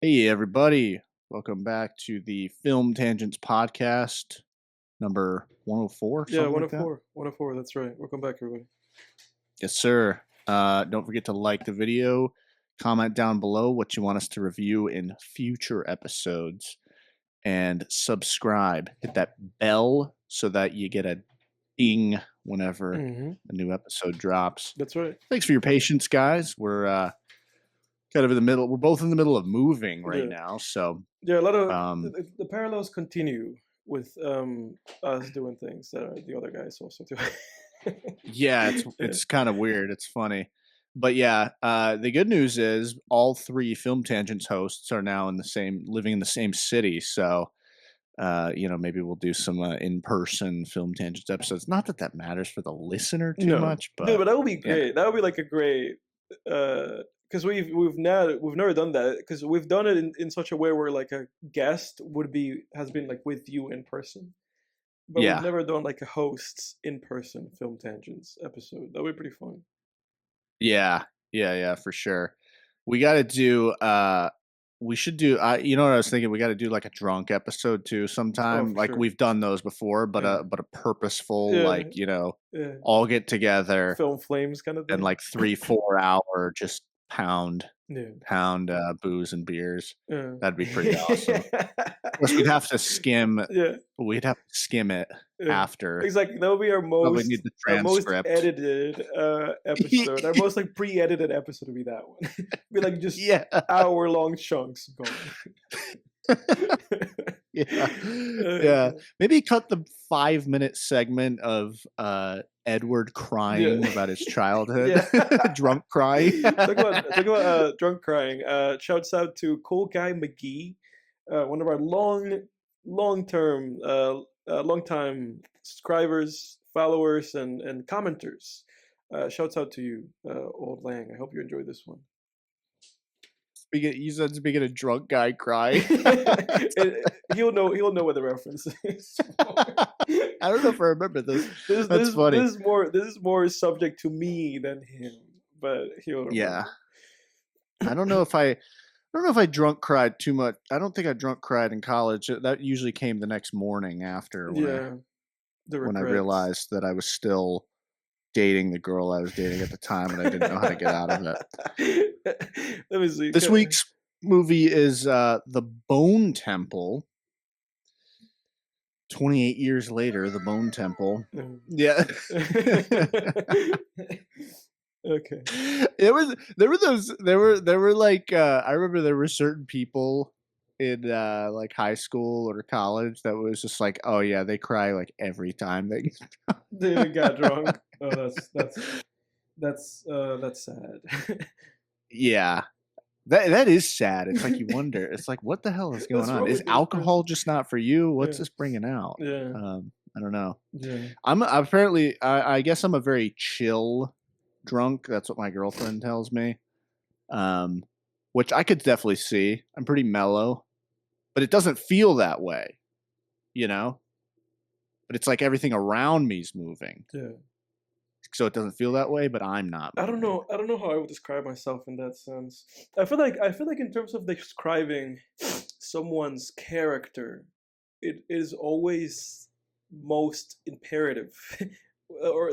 Hey, everybody. Welcome back to the Film Tangents podcast, number 104, Yeah, something like that. 104. 104, that's right. Welcome back, everybody. Yes, sir. Don't forget to like the video, comment down below what you want us to review in future episodes, and subscribe. Hit that bell so that you get a ding whenever a new episode drops. That's right. Thanks for your patience, guys. We're kind of in the middle. We're both in the middle of moving right now, so Yeah, a lot of the parallels continue with us doing things that the other guys also do. yeah, it's kind of weird. It's funny. But yeah, the good news is all three Film Tangents hosts are now living in the same city. So, maybe we'll do some in-person Film Tangents episodes. Not that matters for the listener too much, but but that would be great. That would be like a great because we've never done that because we've done it in such a way where like a guest has been like with you in person, but we've never done like a hosts in person Film Tangents episode. That would be pretty fun. Yeah, for sure. We got to do. We should do. You know what I was thinking? We got to do like a drunk episode too sometime. Like sure. we've done those before, but a purposeful all get together, film flames kind of thing, and like 3-4 hour just pound booze and beers. That'd be pretty awesome. Of course, we'd have to skim. We'd have to skim it after. Exactly, that would be our most edited episode. Our most like pre-edited episode would be that one. Be like just hour-long chunks going. Yeah. Maybe cut the 5-minute segment of Edward crying about his childhood. Drunk crying. Talk about drunk crying. Shouts out to Cool Guy McGee, one of our long-time subscribers, followers, and commenters. Shouts out to you, Old Lang. I hope you enjoyed this one. You said speaking of drunk guy crying. He'll know what the reference is. I don't know if I remember this. That's funny. This is more subject to me than him, but he'll remember. Yeah. I don't know if I drunk cried too much. I don't think I drunk cried in college. That usually came the next morning after when I realized that I was still dating the girl I was dating at the time and I didn't know how to get out of it. Let me see. This week's movie is The Bone Temple. 28 years later, The Bone Temple. Yeah. Okay. There were like I remember there were certain people in like high school or college that was just like, oh yeah, they cry like every time they got drunk. Oh, that's sad. Yeah. That is sad. It's like you wonder. It's like, what the hell is going on? Is alcohol just not for you? What's this bringing out? Yeah. I don't know. Yeah. I guess I'm a very chill drunk. That's what my girlfriend tells me. Which I could definitely see. I'm pretty mellow, but it doesn't feel that way, But it's like everything around me's moving. Yeah. So it doesn't feel that way, but I'm not. I don't know how I would describe myself in that sense. I feel like in terms of describing someone's character, it is always most imperative. or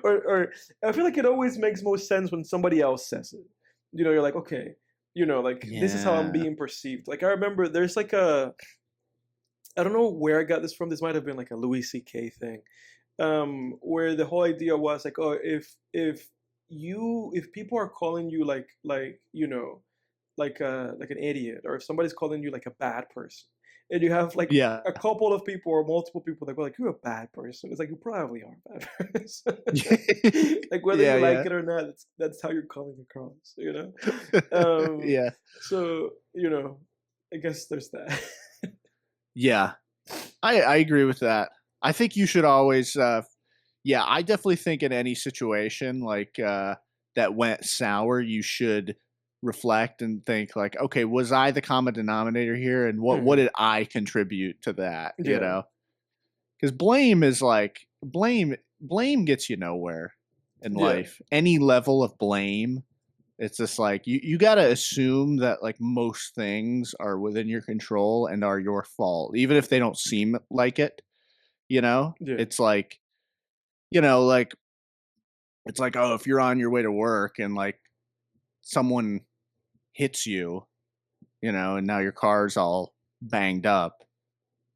or I feel like it always makes most sense when somebody else says it. You're like, okay, this is how I'm being perceived. Like I remember there's like I don't know where I got this from. This might have been like a Louis C.K. thing. Where the whole idea was like, oh, if people are calling you like an idiot, or if somebody's calling you like a bad person, and you have like a couple of people or multiple people that go like, you're a bad person, it's like you probably are a bad person. Like whether you like it or not, that's how you're coming across, Yeah. So I guess there's that. Yeah, I agree with that. I think you should always, I definitely think in any situation like that went sour, you should reflect and think like, okay, was I the common denominator here, and what did I contribute to that? Because blame is like blame gets you nowhere in life. Any level of blame It's just like you got to assume that like most things are within your control and are your fault, even if they don't seem like it. You know, Yeah. it's like, you know, like it's like, oh, if you're on your way to work and like someone hits you, you know, and now your car's all banged up.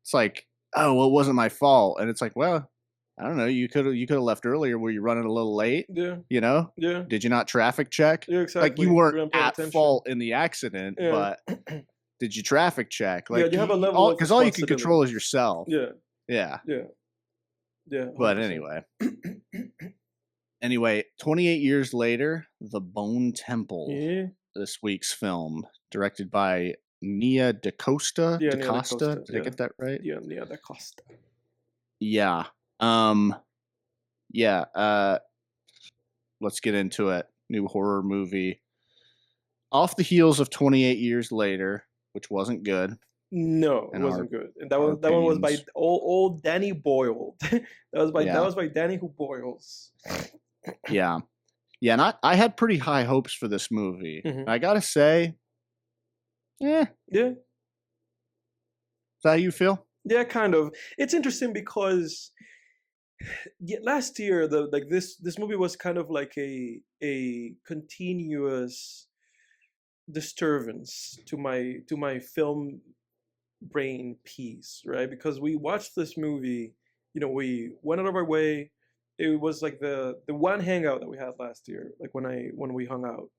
It's like, oh, well, it wasn't my fault. And it's like, well, I don't know. You could have left earlier. Were you running a little late? Yeah. You know? Yeah. Did you not traffic check? Yeah. Like Exactly. you You weren't weren't paying at attention. fault in the accident, Yeah. but did you traffic check? Yeah. Like You have a level of because all you can responsibility. control is yourself. Yeah. Yeah. Yeah. Yeah. But 100%. anyway, 28 years later, The Bone Temple, Yeah. this week's film, directed by Nia DaCosta. Yeah. Nia DaCosta? DaCosta. Did I get that right? Yeah. Nia DaCosta. Yeah. Yeah, let's get into it. New horror movie. Off the heels of 28 years later, which wasn't good. No, it wasn't good. And that one was by old Danny Boyle. that was by Danny who boils. Yeah. Yeah, and I had pretty high hopes for this movie. Mhm. I gotta say, Yeah. Is that how you feel? Yeah, kind of. It's interesting because last year this movie was kind of like a continuous disturbance to my film brain piece, right? Because we watched this movie, we went out of our way. It was like the one hangout that we had last year, like when we hung out.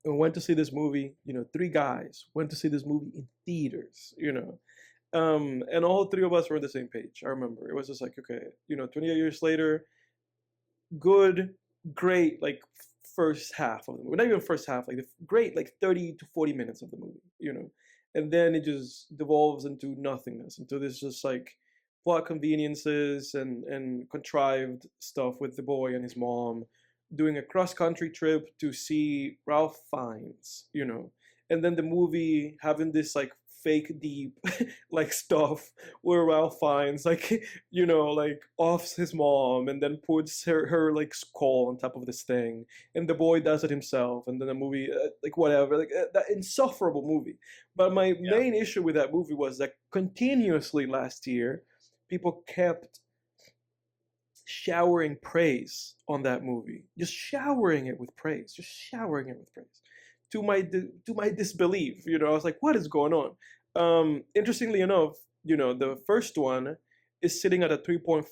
We went to see this movie, three guys went to see this movie in theaters, and all three of us were on the same page. I remember it was just like, okay, 28 years later, good, great, like first half of the movie, not even first half, like the great, like 30 to 40 minutes of the movie, and then it just devolves into nothingness, into this just like plot conveniences and contrived stuff with the boy and his mom doing a cross-country trip to see Ralph Fiennes, and then the movie having this like fake deep like stuff where Ralph Fiennes like like offs his mom and then puts her like skull on top of this thing, and the boy does it himself, and then the movie like whatever, like that insufferable movie. But my main issue with that movie was that continuously last year people kept showering praise on that movie, just showering it with praise, to my disbelief. I was like, what is going on? Interestingly enough, the first one is sitting at a 3.4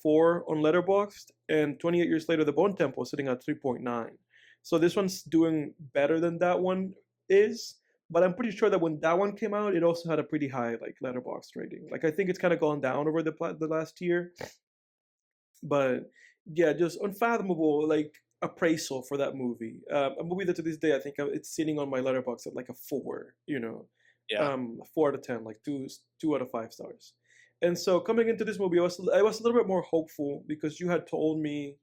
on Letterboxd, and 28 years later, The Bone Temple is sitting at 3.9. So this one's doing better than that one is. But I'm pretty sure that when that one came out, it also had a pretty high like Letterboxd rating. Like I think it's kind of gone down over the last year. But yeah, just unfathomable like appraisal for that movie. A movie that to this day I think it's sitting on my Letterboxd at like a 4. 4 out of 10, like 2 out of 5 stars. And so coming into this movie, I was a little bit more hopeful because you had told me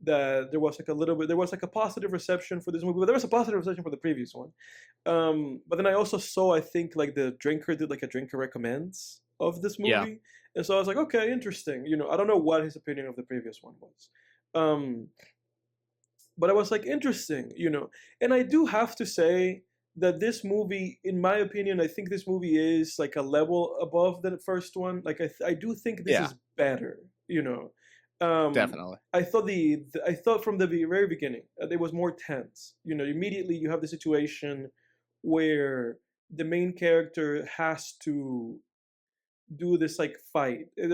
that there was like a positive reception for this movie, but there was a positive reception for the previous one. But then I also saw, I think like the Drinker did like a Drinker Recommends of this movie. Yeah. And so I was like, okay, interesting. I don't know what his opinion of the previous one was. But I was like, interesting, And I do have to say that this movie, in my opinion, I think this movie is like a level above the first one. Like I do think this is better, Definitely. I thought from the very beginning it was more tense. Immediately you have the situation where the main character has to do this like fight. It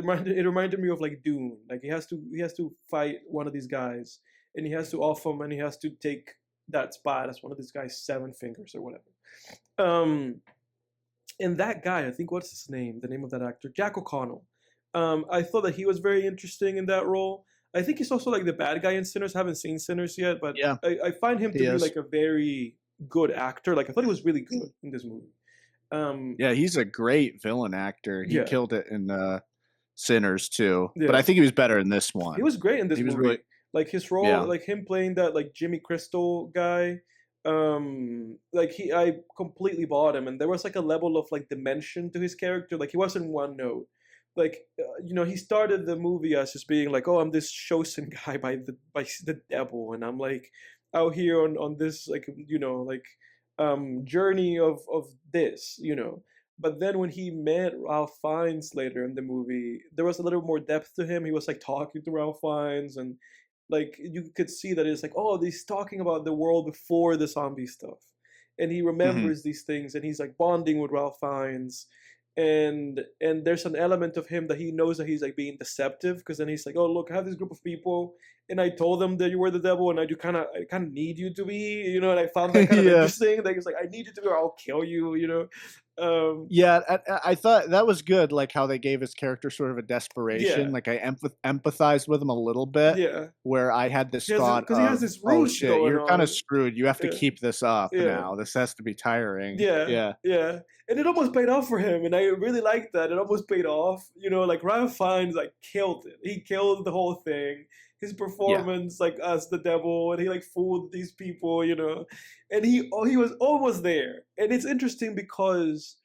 reminded me of like Dune. Like he has to fight one of these guys, and he has to off him, and he has to take that spot as one of these guys' 7 fingers or whatever. And that guy, I think, what's his name? The name of that actor, Jack O'Connell. I thought that he was very interesting in that role. I think he's also like the bad guy in Sinners. I haven't seen Sinners yet, but yeah, I find him to be like a very good actor. Like I thought he was really good in this movie. Yeah, he's a great villain actor. He killed it in Sinners too. Yeah. But I think he was better in this one. He was great in this movie. Really, like his role, like him playing that like Jimmy Crystal guy. Like I completely bought him, and there was like a level of like dimension to his character. Like he wasn't one note. Like he started the movie as just being like, oh, I'm this chosen guy by the devil, and I'm like out here on this like journey of this, But then when he met Ralph Fiennes later in the movie, there was a little more depth to him. He was like talking to Ralph Fiennes, and like you could see that it's like, oh, he's talking about the world before the zombie stuff, and he Hmm. remembers these things, and he's like bonding with Ralph Fiennes, and there's an element of him that he knows that he's like being deceptive, because then he's like, oh look, I have this group of people, and I told them that you were the devil, and I kind of need you to be, and I found that kind of Yeah. interesting. Like it's like, I need you to be, or I'll kill you. Yeah, I thought that was good, like how they gave his character sort of a Yeah, desperation. Like I empathized with him a little bit, yeah. where I had this He has thought because he has of, this "Oh ruse shit, going you're kind of on. screwed. You have to Yeah, keep this up yeah. now. This has to be tiring." Yeah, Yeah, yeah, and it almost paid off for him, and I really liked that. It almost paid off. Like Ralph Fiennes, like killed it. He killed the whole thing. His yeah, performance, like as the devil, and he like fooled these people, and he was almost there. And it's interesting because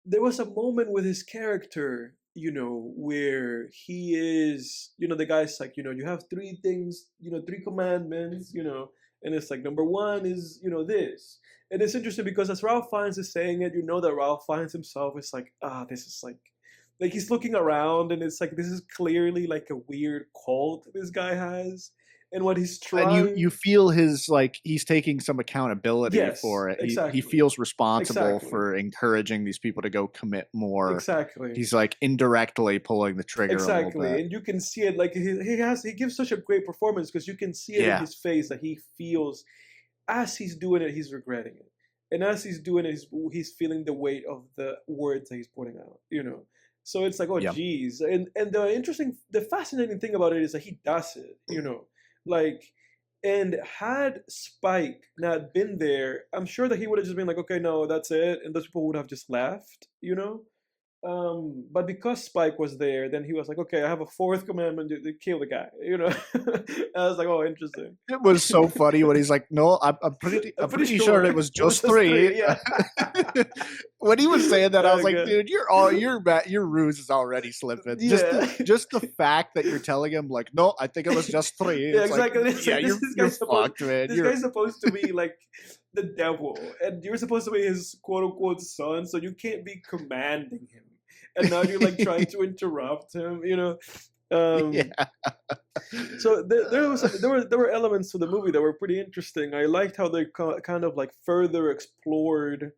there was a moment with his character, where he is, the guy's like, you have three things, three commandments, and it's like number one is, this. And it's interesting because as Ralph Fiennes is saying it, that Ralph Fiennes himself is like, this is like he's looking around, and it's like this is clearly like a weird cult this guy has, and what he's and you trying. feel his, like, he's taking some accountability Yes, for it. He exactly, feels responsible exactly, for encouraging these people to go commit more. exactly. He's like indirectly pulling the trigger a little Exactly, bit. and you can see it. Like he gives such a great performance because you can see it in Yeah, his face that he feels as he's doing it, he's regretting it, and as he's doing it, he's feeling the weight of the words that he's putting out. So it's like, oh yeah. geez, and the fascinating thing about it is that he does it. Like, and had Spike not been there, I'm sure that he would have just been like, okay, no, that's it, and those people would have just left. But because Spike was there, then he was like, okay, I have a fourth commandment to kill the guy. I was like, oh, interesting. It was so funny when he's like, "No, I'm pretty, I'm I'm pretty pretty sure sure it was it was just just three." three. Yeah. When he was saying that, I was like, Okay. "Dude, your ruse is already slipping." Yeah. Just the fact that you're telling him like, "No, I think it was just three." Yeah, It's like, exactly. It's yeah, like you're fucked, man. this guy's supposed to be like the devil, and you're supposed to be his quote unquote son, so you can't be commanding him. And now you're like trying to interrupt him. Um, Yeah, so there were elements to the movie that were pretty interesting. I liked how they kind of like further explored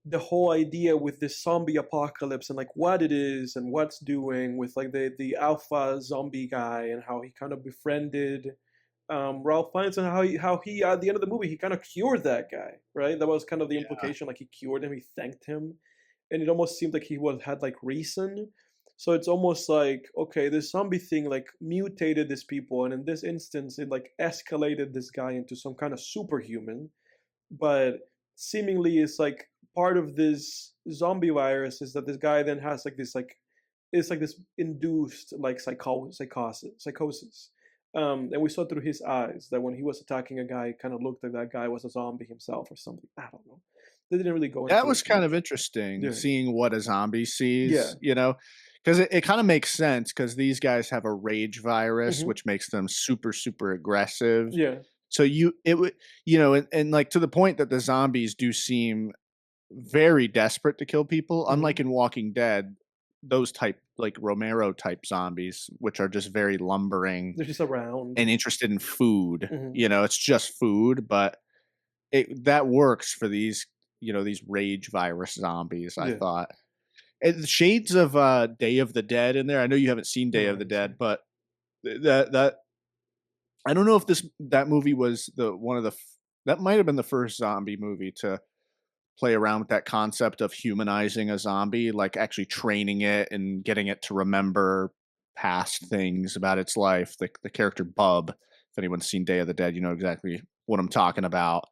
the whole idea with this zombie apocalypse and like what it is and what's doing with like the alpha zombie guy, and how he kind of befriended Ralph Fiennes, and how he at the end of the movie he kind of cured that guy, right? That was kind of the yeah, implication, like he cured him, he thanked him, and it almost seemed like he had like reason. So it's almost like, okay, this zombie thing like mutated these people, and in this instance, it like escalated this guy into some kind of superhuman. But seemingly, it's like part of this zombie virus is that this guy then has like this like it's like this induced like psychosis. And we saw through his eyes that when he was attacking a guy, it kind of looked like that guy was a zombie himself or something. I don't know. They didn't really go that into it was too kind much. of interesting, Yeah. seeing what a zombie Yeah. sees. Because it kind of makes sense because these guys have a rage virus, Hmm. which makes them super super aggressive. Yeah. So it would, and like to the point that the zombies do seem very desperate to kill people, Hmm. unlike in Walking Dead, those type, like Romero type zombies, which are just very lumbering They're just around. and interested in food. Hmm. It's just food, but that works for these rage virus zombies, I Yeah. thought. And shades of Day of the Dead in there. I know you haven't seen Day No, I of the haven't seen Dead, but that I don't know if that movie was the one of the that might have been the first zombie movie to play around with that concept of humanizing a zombie, like actually training it and getting it to remember past things about its life. The character Bub, if anyone's seen Day of the Dead, you know exactly what I'm talking about.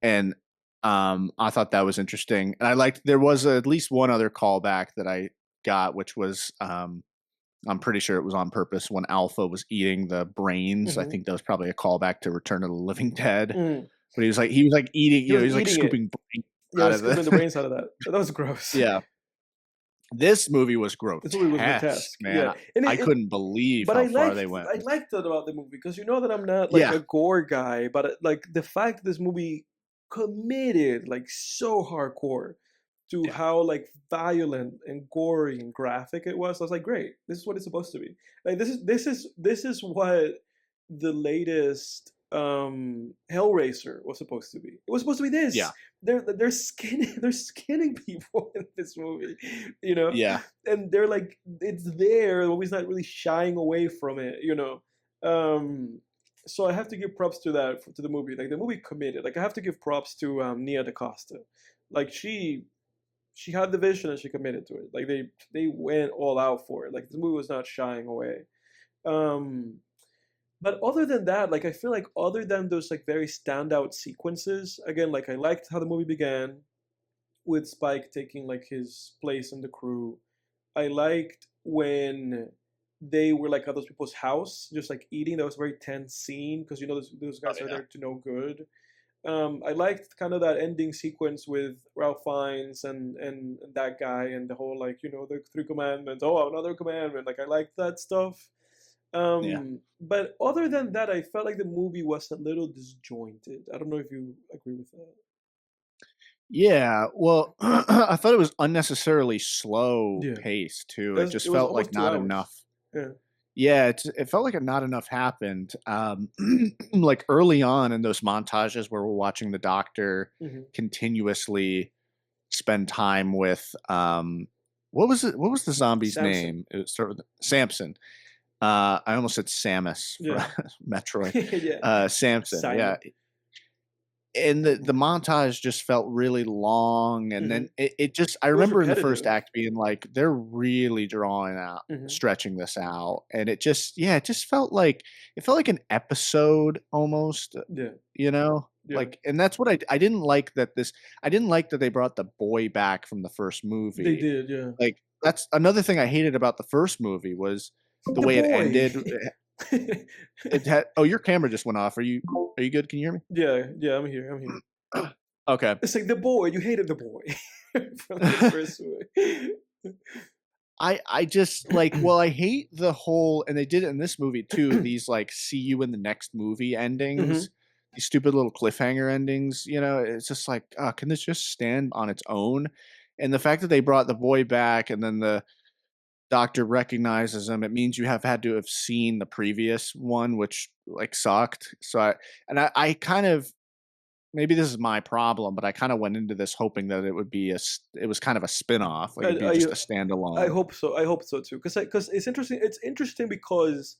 And I thought that was interesting. And I liked there was at least one other callback that I got, which was I'm pretty sure it was on purpose when Alpha was eating the brains. I it. think that was probably a callback to Return of the Living Dead. Hmm. But he was like eating, He was he was like eating it. scooping brains Yeah, out was of scooping the the brains out of that. That was gross. yeah. This movie was This movie was grotesque, grotesque. man. Yeah, and I couldn't believe but how far they went. I liked that about the movie because you know that I'm not like Yeah, a gore guy, but like the fact that this movie committed like so hardcore to yeah, how like violent and gory and graphic it was. I was like, great, this is what it's supposed to be. Like this is what the latest Hellraiser was supposed to be. It was supposed to be yeah, this. They're skinning they're skinning people in this movie, you know, yeah, and they're like it's there. The movie's not really shying away from it, you know. So I have to give props to that to the movie. Like the movie committed. Like I have to give props to Nia DaCosta. Like she had the vision and she committed to it. Like they went all out for it. Like the movie was not shying away. Um, but other than that, like I feel like other than those like very standout sequences, again, like I liked how the movie began with Spike taking like his place in the crew. I liked when they were like at those people's house, just like eating. That was a very tense scene because you know those oh guys are yeah, there to no good. I liked kind of that ending sequence with Ralph Fiennes and that guy and the whole like you know the three commandments. Oh, another commandment. Like I liked that stuff. yeah. But other than that, I felt like the movie was a little disjointed. I don't know if you agree with that. Yeah, well, I thought it was unnecessarily slow Yeah, paced too. It it just was felt like almost two not enough. hours. Yeah. Yeah, it felt like not enough happened. Like early on in those montages where we're watching the doctor Hmm. continuously spend time with what was it? What was the zombie's Samson. name? It was sort of Samson. I almost said Samus for Yeah. Metroid. Yeah. Samson, yeah, Simon. and the montage just felt really long, and then Hmm. it just I It was remember in the first repetitive. act being like, they're really drawing out Hmm. stretching this out, and it just yeah, it felt like an episode almost, Yeah. you know? Yeah. Like and that's what I didn't like that this I didn't like that they brought the boy back from the first They movie. did. Yeah. Like, that's another thing I hated about the first movie was the The way it boy. ended. It had oh, your camera just went off. Are you good? Can you hear Yeah. Yeah. I'm here. I'm here. me? Okay. It's like the boy. You hated the boy from the first movie. I just like well, I hate the whole and they did it in this movie too, these like see you in the next movie endings, Hmm. these stupid little cliffhanger endings, you know, it's just like, can this just stand on its own? And the fact that they brought the boy back and then the doctor recognizes him, it means you have had to have seen the previous one, which like sucked. So I kind of maybe this is my problem, but I kind of went into this hoping that it would be it was kind of a spin-off, like I, it'd be just I a I standalone. hope so. I hope so too. Because it's interesting. It's interesting because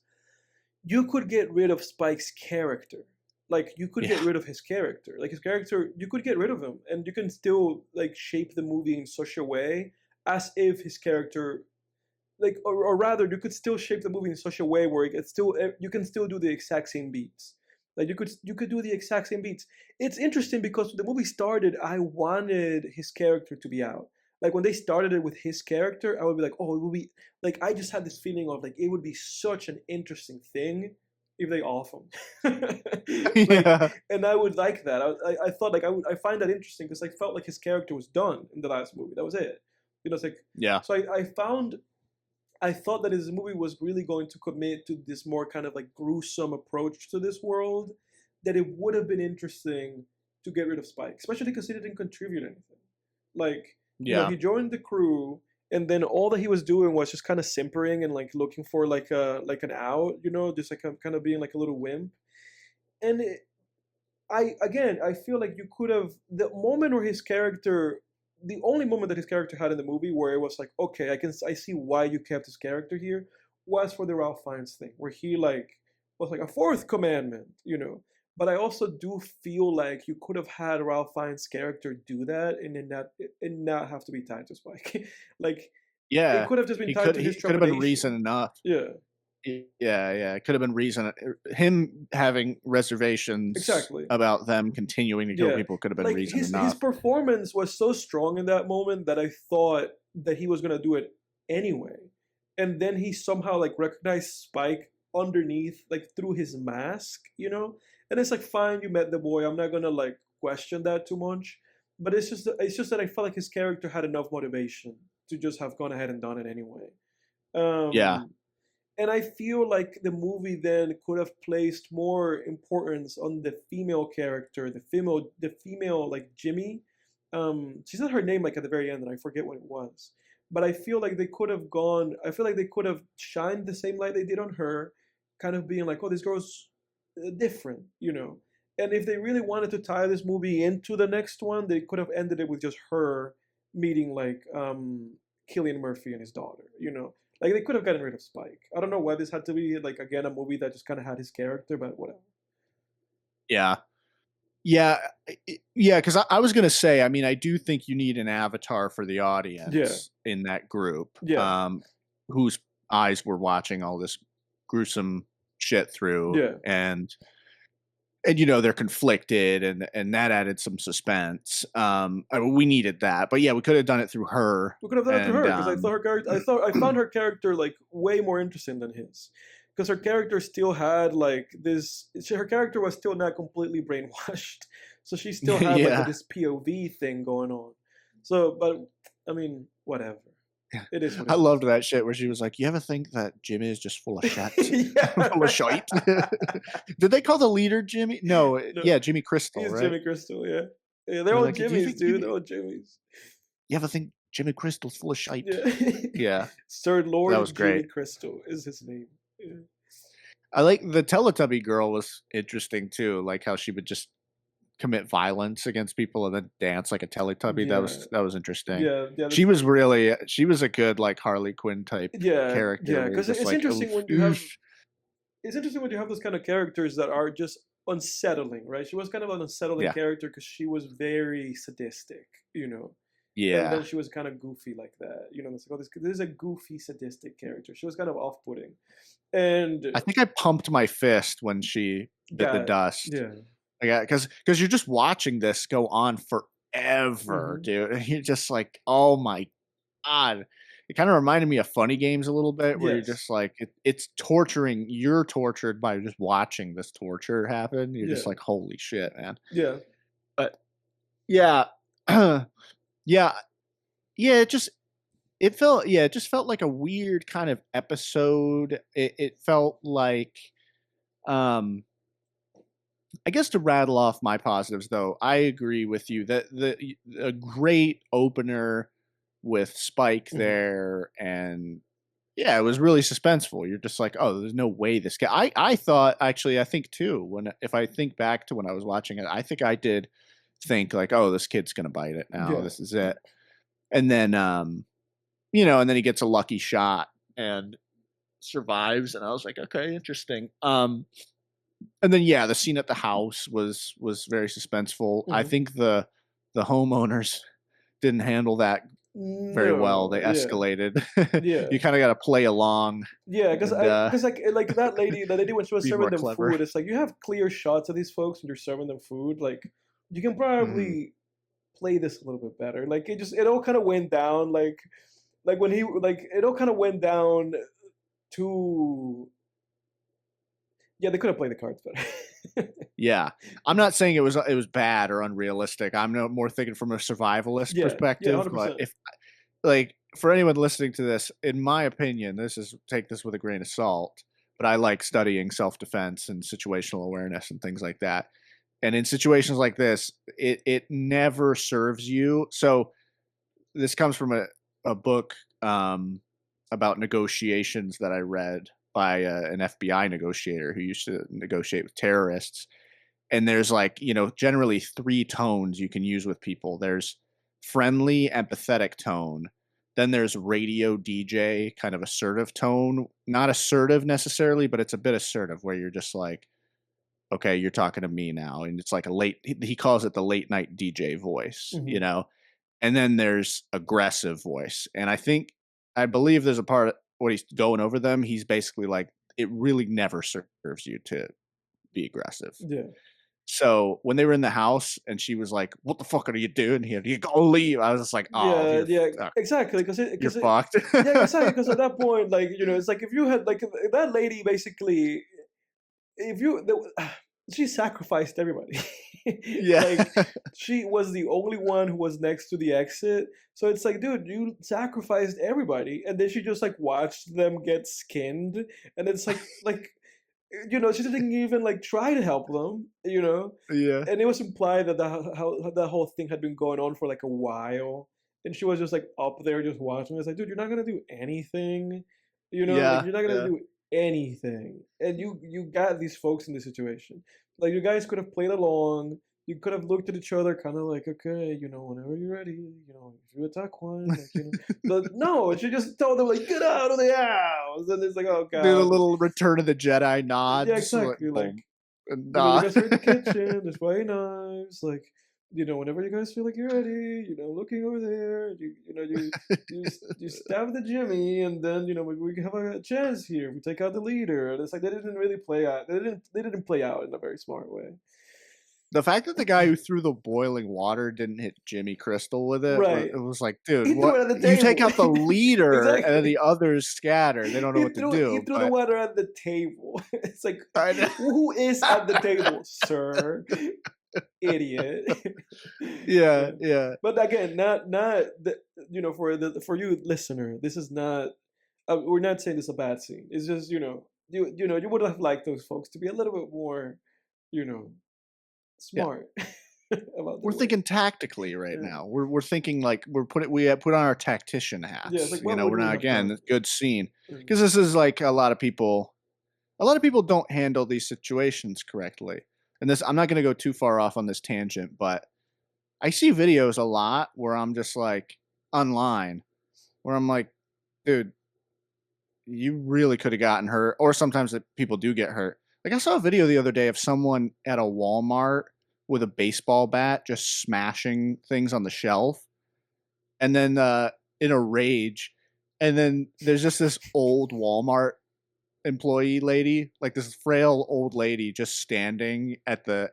you could get rid of Spike's character. Like you could Yeah. get rid of his character. Like his character, you could get rid of him, and you can still like shape the movie in such a way as if his character, like, or rather, you could still shape the movie in such a way where it's still you can still do the exact same beats. Like you could do the exact same beats. It's interesting because when the movie started, I wanted his character to be out. Like when they started it with his character, I would be like, oh, it would be like I just had this feeling of like it would be such an interesting thing if they off him. Like, Yeah. and I would like that. I thought like I find that interesting because I felt like his character was done in the last movie. That was it. You know, it's like Yeah. so I thought that this movie was really going to commit to this more kind of like gruesome approach to this world, that it would have been interesting to get rid of Spike, especially because he didn't contribute anything. Like, you know, Yeah. he joined the crew and then all that he was doing was just kind of simpering and like looking for like an out, you know, just like kind of being like a little wimp. And I feel like you could have the moment where his character, the only moment that his character had in the movie where it was like, okay, I see why you kept his character here, was for the Ralph Fiennes thing, where he like was like a fourth commandment, you know. But I also do feel like you could have had Ralph Fiennes' character do that and not have to be tied to Spike. Like it Yeah. could have just been tied to his He could have been trepidation. reason enough. Yeah, Yeah, yeah, it could have been reason him having reservations exactly. about them continuing to kill Yeah, people could have been like reason his enough. performance was so strong in that moment that I thought that he was gonna do it anyway, and then he somehow like recognized Spike underneath, like through his mask, you know. And it's like, fine, you met the boy. I'm not gonna like question that too much, but it's just that I felt like his character had enough motivation to just have gone ahead and done it anyway. Yeah. And I feel like the movie then could have placed more importance on the female character, the female like Jimmy. She said her name like at the very end, and I forget what it was. But I feel like they could have gone. I feel like they could have shined the same light they did on her, kind of being like, "Oh, this girl's different," you know. And if they really wanted to tie this movie into the next one, they could have ended it with just her meeting like Cillian Murphy and his daughter, you know. Like they could have gotten rid of Spike. I don't know why this had to be like again a movie that just kind of had his character, but whatever. Yeah. Yeah. Yeah. Because I was going to say, I mean, I do think you need an avatar for the audience in that group, whose eyes were watching all this gruesome shit through. And you know, they're conflicted, and that added some suspense. I mean, we needed that, but yeah, we could have done it through her. We could have done it through her because I thought her character. I found her character like way more interesting than his, because her character still had like this. Her character was still not completely brainwashed, so she still had like this POV thing going on. So, but I mean, whatever. It is. I loved that shit where she was like, "You ever think that Jimmy is just full of shit, full of shite?" Did they call the leader Jimmy? No, yeah, Jimmy Crystal. He's right? Jimmy Crystal. Yeah, they're all like, Jimmys, dude. They're all Jimmys. You ever think Jimmy Crystal's full of shite? Yeah. Sir Lord Jimmy Crystal is his name. Yeah. I like the Teletubby girl was interesting too, like how she would just commit violence against people and then dance like a Teletubby. That was interesting. Yeah, she was a good like Harley Quinn type character. Yeah, because it's like, interesting when you have those kind of characters that are just unsettling, right? She was kind of an unsettling character because she was very sadistic, you know. Yeah. And then she was kind of goofy like that, you know. It's like, this is a goofy, sadistic character. She was kind of off-putting, and I think I pumped my fist when she bit the dust. Yeah. Yeah, because you're just watching this go on forever, dude. And you're just like, oh my god. It kind of reminded me of Funny Games a little bit, where you're just like, it's torturing. You're tortured by just watching this torture happen. You're just like, holy shit, man. Yeah. But yeah, it just felt like a weird kind of episode. It felt like, I guess to rattle off my positives, though, I agree with you that a great opener with Spike there, and yeah, it was really suspenseful. You're just like, oh, there's no way this guy. I thought, actually, I think too, if I think back to when I was watching it, I think I did think like, oh, this kid's gonna bite it now. This is it. And then, you know, and then he gets a lucky shot and survives, and I was like, okay, interesting. And then the scene at the house was very suspenseful. I think the homeowners didn't handle that very well. They escalated. You kind of got to play along. Yeah, because like that lady when she was serving them food, it's like you have clear shots of these folks when you're serving them food. Like you can probably play this a little bit better. Like it all kind of went down. Like when it all kind of went down to. Yeah, they could have played the cards better. Yeah, I'm not saying it was bad or unrealistic. I'm more thinking from a survivalist perspective. But if, like, for anyone listening to this, in my opinion, take this with a grain of salt. But I like studying self-defense and situational awareness and things like that. And in situations like this, it never serves you. So this comes from a book about negotiations that I read by an FBI negotiator who used to negotiate with terrorists. And there's like, you know, generally 3 tones you can use with people. There's friendly, empathetic tone. Then there's radio DJ, kind of assertive tone. Not assertive necessarily, but it's a bit assertive where you're just like, okay, you're talking to me now. And it's like he calls it the late night DJ voice, you know? And then there's aggressive voice. And I believe there's a part what he's going over them, he's basically like, it really never serves you to be aggressive. Yeah. So when they were in the house and she was like, what the fuck are you doing here? You go leave. I was just like, oh, exactly. Because you're fucked. Yeah, exactly. Because at that point, like, you know, it's like if you had like that lady basically, she sacrificed everybody. Yeah. Like, she was the only one who was next to the exit. So it's like, dude, you sacrificed everybody, and then she just like watched them get skinned, and it's like she didn't even like try to help them, Yeah. and it was implied that how that whole thing had been going on for like a while, and she was just like up there just watching. It's like, dude, you're not gonna do anything, like Yeah. you're not gonna Yeah. do anything, and you got these folks in this situation. Like, you guys could have played along. You could have looked at each other, kind of like, okay, whenever you're ready, if you attack one, like, But no, she just told them like, get out of the house, and it's like, oh Do the god, little Return of the Jedi yeah, nods, like exactly, like, boom, and you nod. guys are in the kitchen. There's white knives. Like, whenever you guys feel like you're ready, looking over there, you stab the Jimmy, and then maybe we can have a chance here. We take out the leader, and it's like they didn't really play out. They didn't play out in a very smart way. The fact that the guy who threw the boiling water didn't hit Jimmy Crystal with it Right. was like, dude, He threw what? it at the You take table. out the leader, and then Exactly. the others scatter. They don't know He what to threw do. the water at the table. It's like, I know. who is at the table, sir? Idiot. Yeah, yeah. But again, not the, for you listener, this is not. We're not saying this is a bad scene. It's just you would have liked those folks to be a little bit more, you know, Yeah. smart about. We're thinking tactically right Yeah. now. We're thinking like we have put on our tactician hats. Yeah, it's like, what would we're we not have again done? good scene Mm. because this is like a lot of people don't handle these situations correctly. And this, I'm not going to go too far off on this tangent, but I see videos a lot where I'm just like online where I'm like, dude, you really could have gotten hurt. Or sometimes that people do get hurt. Like I saw a video the other day of someone at a Walmart with a baseball bat just smashing things on the shelf, and then in a rage, and then there's just this old Walmart employee lady, like this frail old lady, just standing at the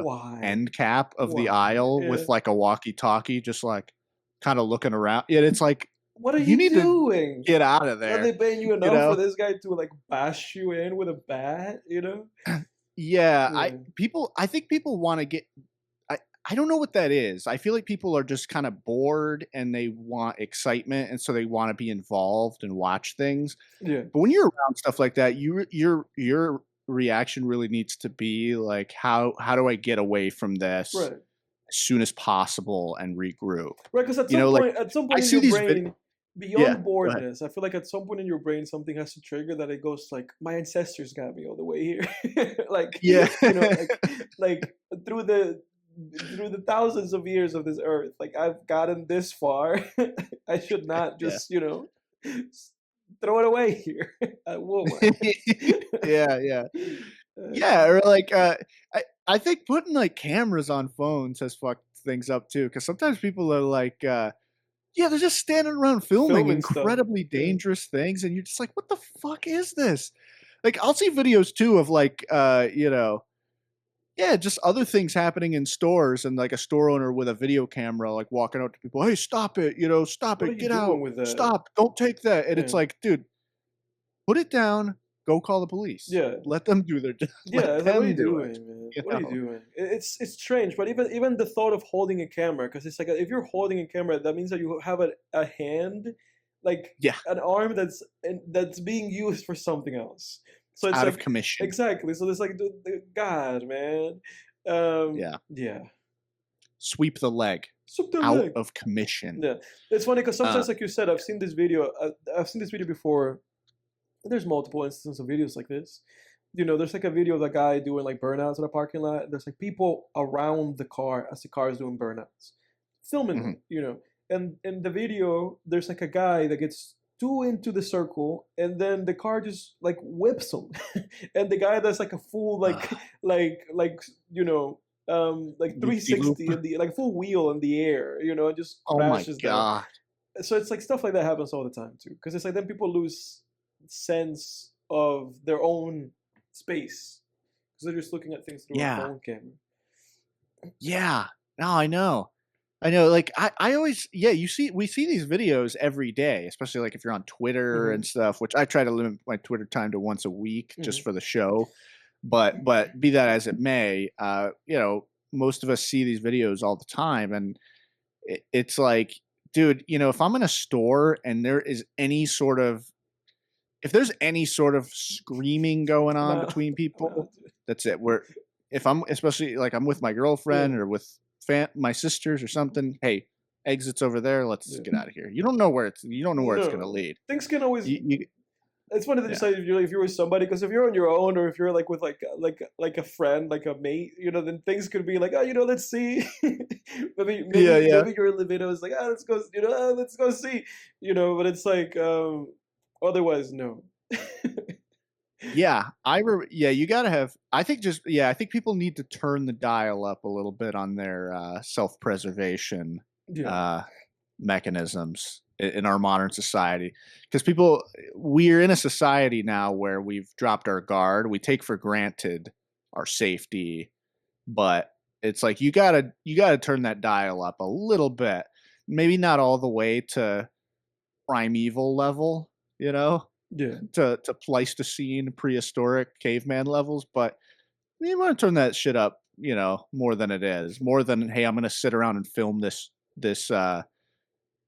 Why? end cap of the Why? aisle Yeah. with like a walkie-talkie, just like kind of looking around. Yeah, it's like, What are you you need to doing? get out of Are they there. paying you You enough for know? this guy to like bash you in with a bat? Yeah, Yeah. I think people want to get. I don't know what that is. I feel like people are just kind of bored and they want excitement, and so they want to be involved and watch things. Yeah. But when you're around stuff like that, your reaction really needs to be like, how do I get away from this Right. as soon as possible and regroup? Right, because at You some know, like point, I in see your these brain, yeah, beyond go ahead. boredness, I feel like at some point in your brain, something has to trigger that it goes like, my ancestors got me all the way here, like Yeah. like through the thousands of years of this earth, like I've gotten this far. I should not Yeah. just throw it away here. I won't. Yeah, yeah. Yeah, or like I think putting like cameras on phones has fucked things up too, because sometimes people are like yeah, they're just standing around filming Filming stuff. incredibly Yeah. dangerous things, and you're just like, what the fuck is this? Like I'll see videos too of like yeah, just other things happening in stores, and like a store owner with a video camera like walking out to people, hey, stop it, stop What are it, you get doing out, with that? stop, don't take that. And Yeah. it's like, dude, put it down, go call the police. Yeah. Let them do their job. Yeah, Let it's like, what are them you do doing, it. man? You What are you know? doing? It's strange, but even the thought of holding a camera, because it's like, if you're holding a camera, that means that you have a hand, like Yeah. an arm that's being used for something else. So it's Out like, of commission. exactly. So there's like, God, man. Yeah. Yeah. Sweep the leg. Soup the Out leg. of commission. Yeah, it's funny because sometimes, Uh, like you said, I've seen this video. I've seen this video before. There's multiple instances of videos like this. There's like a video of a guy doing like burnouts in a parking lot. There's like people around the car as the car is doing burnouts, filming Mhm. them. And in the video, there's like a guy that gets too into the circle, and then the car just like whips him, and the guy does like a full like 360 in the like full wheel in the air, and just Oh my crashes down. god. So it's like stuff like that happens all the time too, because it's like then people lose sense of their own space because they're just looking at things through a Yeah. phone camera. Yeah. No, I know. Like I always, yeah, we see these videos every day, especially like if you're on Twitter Mhm. and stuff, which I try to limit my Twitter time to once a week just Mhm. for the show. But be that as it may, most of us see these videos all the time, and it's like, dude, if I'm in a store and there is any sort of if there's any sort of screaming going on No, between people, no, that's it. If I'm especially like I'm with my yeah, girlfriend or with my sisters or something, hey, exits over there. Let's yeah. get out of here. You don't know where it's gonna No, lead. things can always. You It's funny that you yeah say if you're with somebody, because if you're on your own or if you're like with like a friend, like a mate, then things could be like, oh, let's see. maybe yeah maybe yeah maybe your libido is like, let's go, let's go see, but it's like otherwise no. yeah. Yeah. You gotta have. I think I think people need to turn the dial up a little bit on their self preservation Yeah, uh, mechanisms in our modern society, because we're in a society now where we've dropped our guard. We take for granted our safety, but it's like you gotta turn that dial up a little bit. Maybe not all the way to primeval level, yeah, to Pleistocene prehistoric caveman levels, but you want to turn that shit up, more than it is, more than, hey, I'm gonna sit around and film this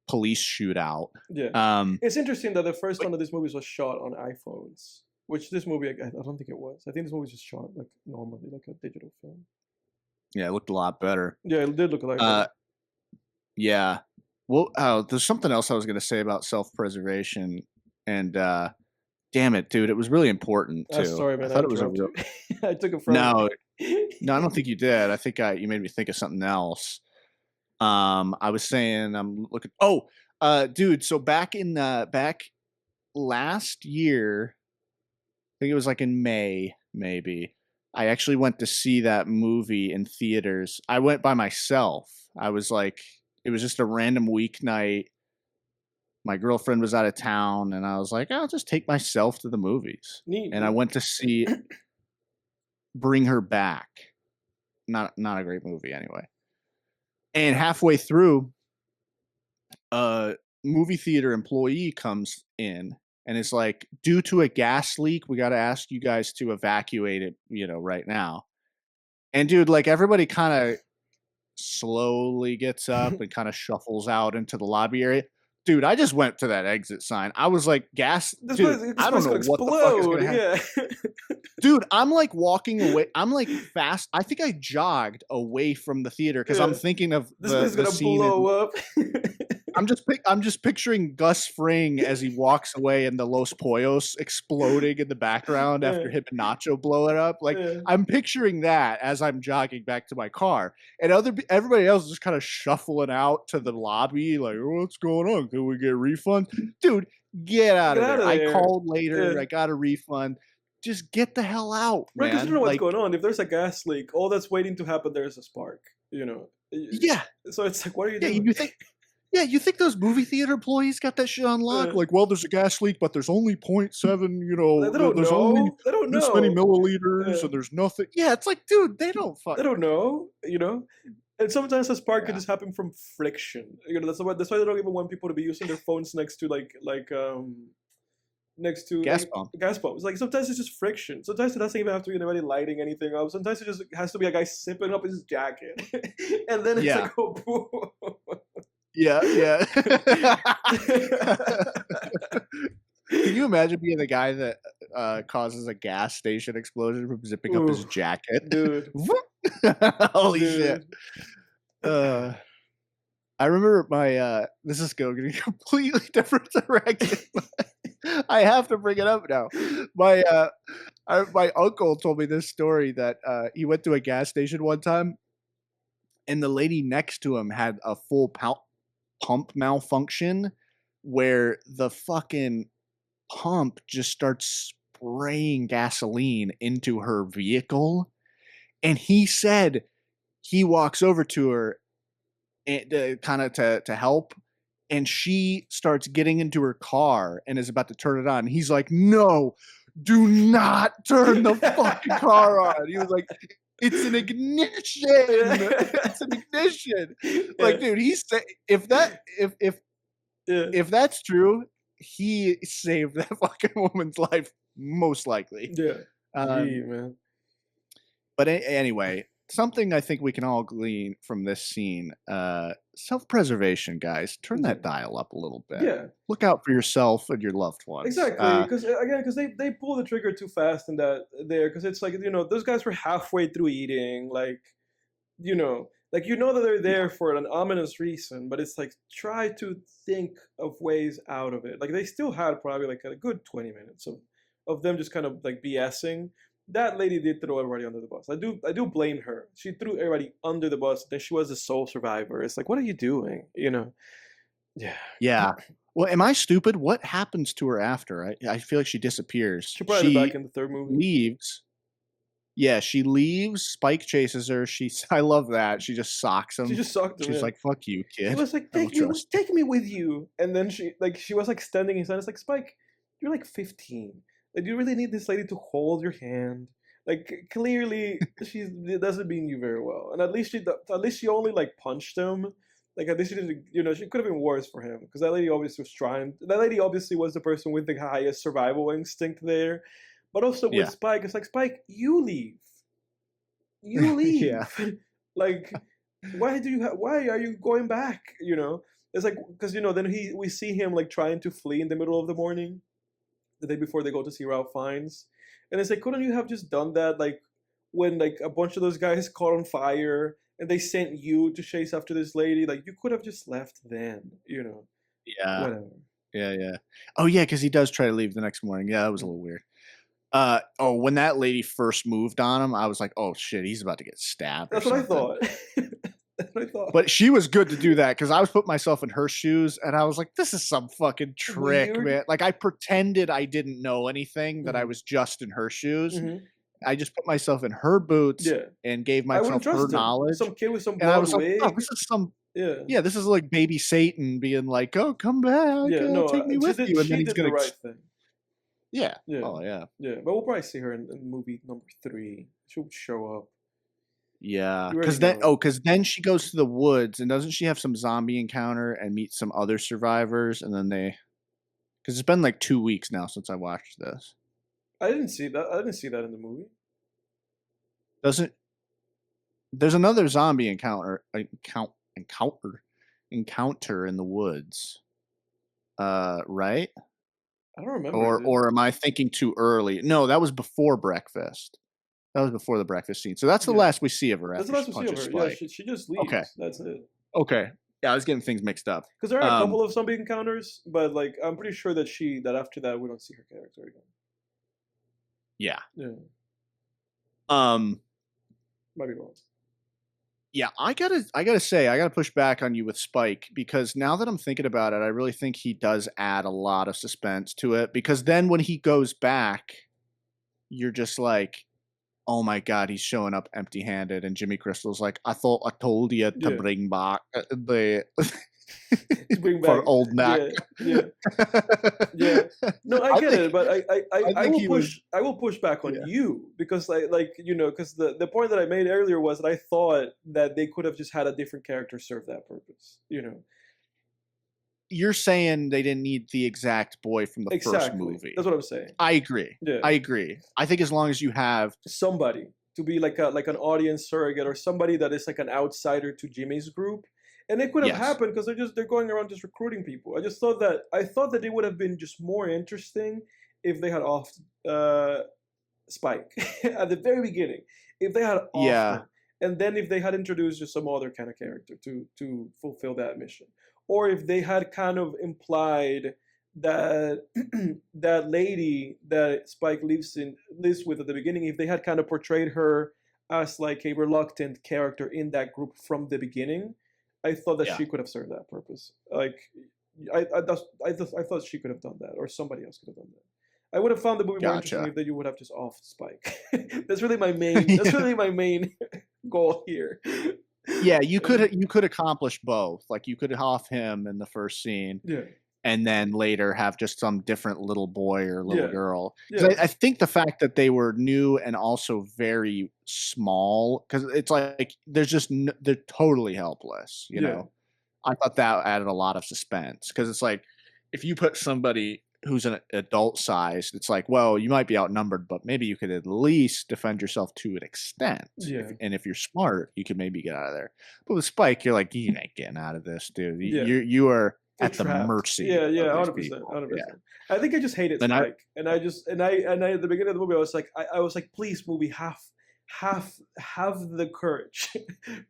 police shootout. yeah. Um, It's interesting that the first but one of these movies was shot on iPhones, which this movie I don't think it was. I think this movie was just shot like normally, like a digital film. yeah, it looked a lot better. Yeah, it did look like Uh, better. yeah. Well, there's something else I was gonna say about self-preservation, and damn it, dude, it was really important too. Sorry, I man, I thought it was a interrupted real. you. I took it from No, you. no, I don't think you did. I think you made me think of something else. I was saying I'm looking. Oh, dude. So back last year, I think it was like in May, maybe. I actually went to see that movie in theaters. I went by myself. I was like, it was just a random weeknight. My girlfriend was out of town, and I was like, I'll just take myself to the movies. Neat, And I neat. went to see Bring Her Back. Not a great movie anyway. And halfway through, a movie theater employee comes in and it's like, due to a gas leak, we got to ask you guys to evacuate it, right now. And dude, like everybody kind of slowly gets up and kind of shuffles out into the lobby area. Dude, I just went to that exit sign. I was like, gas, This dude, place, this I don't place know could what the fuck is explode. going to happen. Yeah. Dude, I'm like walking away. I'm like fast. I think I jogged away from the theater because I'm Yeah. thinking of This place is the gonna scene in. blow up. I'm just picturing Gus Fring as he walks away and the Los Pollos exploding in the background after Yeah. him and Nacho blow it up. Like Yeah. I'm picturing that as I'm jogging back to my car, and everybody else is just kind of shuffling out to the lobby, like, what's going on? Can we get a refund? Dude, get out Get of out there. of I there. called later. Yeah. I got a refund. Just get the hell out, Right, because you don't know man. what's Like, going on. If there's a gas leak, all that's waiting to happen there is a spark. yeah, So it's like, what are you yeah. doing? You think those movie theater employees got that shit on lock? Uh, Like, well, there's a gas leak, but there's only 0.7, they don't there's only know. They don't this many know. milliliters, Uh, and there's nothing. Yeah, it's like, dude, they don't fuck. they don't know. And sometimes a spark could Yeah. just happen from friction. That's why they don't even want people to be using their phones next to next to Gas pump. gas pumps. Like sometimes it's just friction. Sometimes it doesn't even have to be anybody lighting anything up. Sometimes it just has to be a guy zipping up his jacket, and then it's Yeah. like, oh, boom. Yeah, yeah. Can you imagine being the guy that causes a gas station explosion from zipping up his Ooh, jacket? dude, Holy shit. dude. I remember this is going in a completely different direction. I have to bring it up now. My uncle told me this story that he went to a gas station one time, and the lady next to him had a full pump malfunction where the fucking pump just starts spraying gasoline into her vehicle. And he said he walks over to her and kind of to help, and she starts getting into her car and is about to turn it on. He's like, "No, do not turn the fucking car on." He was like, "It's an ignition. It's an ignition." Like, dude, Yeah. if that's true, he saved that fucking woman's life, most likely. Yeah. Um, Gee, man. but anyway, something I think we can all glean from this scene, self-preservation, guys. Turn that dial up a little bit. Yeah. Look out for yourself and your loved ones. Exactly, because again, because they pull the trigger too fast in that there, because it's like, those guys were halfway through eating, like, like that they're there for an ominous reason, but it's like, try to think of ways out of it. Like, they still had probably like a good 20 minutes of them just kind of like BSing. That lady did throw everybody under the bus. I do blame her. She threw everybody under the bus. Then she was the sole survivor. It's like, what are you doing? Yeah. Yeah. Well, am I stupid? What happens to her after? I feel like she disappears. She'll probably be back in the third movie. Leaves. Yeah, she leaves. Spike chases her. I love that. She just socks him. She just socked him. She's like, "Fuck you, kid." She was like, "Take me with you." And then she was like standing inside. It's like, Spike, you're like 15. Like, do you really need this lady to hold your hand? Like, clearly, she doesn't mean you very well. And at least she only like punched him. Like, at least she didn't. She could have been worse for him, because that lady obviously was trying. That lady obviously was the person with the highest survival instinct there. But also with Spike, it's like, Spike, you leave. You leave. Yeah. Like, why are you going back? It's like, because then we see him like trying to flee in the middle of the morning, the day before they go to see Ralph Fiennes, and it's like, couldn't you have just done that like when like a bunch of those guys caught on fire and they sent you to chase after this lady? Like, you could have just left then. Yeah. Whatever. Yeah. Oh yeah, because he does try to leave the next morning. Yeah, that was a little weird. When that lady first moved on him, I was like, "Oh shit, he's about to get stabbed." That's what I thought. That's what I thought. But she was good to do that, because I was putting myself in her shoes, and I was like, "This is some fucking trick, Weird. man!" Like, I pretended I didn't know anything, that I was just in her shoes. I just put myself in her boots and gave myself her knowledge. Some kid with some and I blonde was like, wig. "Oh, this is some." Yeah, this is like baby Satan being like, "Oh, come back, take me with you," and then he's gonna the right thing. Yeah. Yeah. Oh yeah. Yeah, but we'll probably see her in movie number 3. She'll show up. Yeah, You because already know. then she goes to the woods, and doesn't she have some zombie encounter and meet some other survivors, and then because it's been like 2 weeks now since I watched this. I didn't see that. I didn't see that in the movie. There's another zombie encounter in the woods, right? I don't remember. Or am I thinking too early? No, that was before breakfast. That was before the breakfast scene. So that's the last we see of her. That's the last we see of her. Spike. Yeah, she just leaves. Okay. That's it. Okay. Yeah, I was getting things mixed up. Because there are a couple of zombie encounters, but like, I'm pretty sure that after that we don't see her character again. Yeah. Yeah. Might be wrong. Yeah, I gotta push back on you with Spike, because now that I'm thinking about it, I really think he does add a lot of suspense to it, because then when he goes back, you're just like, oh my god, he's showing up empty-handed, and Jimmy Crystal's like, I thought I told you to bring back the for old Mac. Yeah. No, I get it, but I will push back on you, because because the point that I made earlier was that I thought that they could have just had a different character serve that purpose. You're saying they didn't need the exact boy from the first movie. That's what I'm saying. I agree. Yeah. I agree. I think as long as you have somebody to be like an audience surrogate, or somebody that is like an outsider to Jimmy's group. And it could have happened, because they're going around just recruiting people. I thought that it would have been just more interesting if they had offed Spike at the very beginning. If they had offed him, and then if they had introduced just some other kind of character to fulfill that mission, or if they had kind of implied that that lady that Spike lives with at the beginning, if they had kind of portrayed her as like a reluctant character in that group from the beginning, I thought that she could have served that purpose. Like, I thought she could have done that, or somebody else could have done that. I would have found the movie more interesting if you would have just offed Spike. That's really my main. That's really my main goal here. Yeah, you could accomplish both. Like, you could off him in the first scene, and then later have just some different little boy or little girl. I think the fact that they were new and also very small, because it's like they're totally helpless. You know, I thought that added a lot of suspense, because it's like, if you put somebody who's an adult size, it's like, well, you might be outnumbered, but maybe you could at least defend yourself to an extent. Yeah. And if you're smart, you could maybe get out of there. But with Spike, you're like, you ain't getting out of this, dude. Yeah. You are You're at the trapped. mercy Yeah, of these 100%, people. 100%. I think I just hated And I Spike, and I at the beginning of the movie, I was like, please, movie, have the courage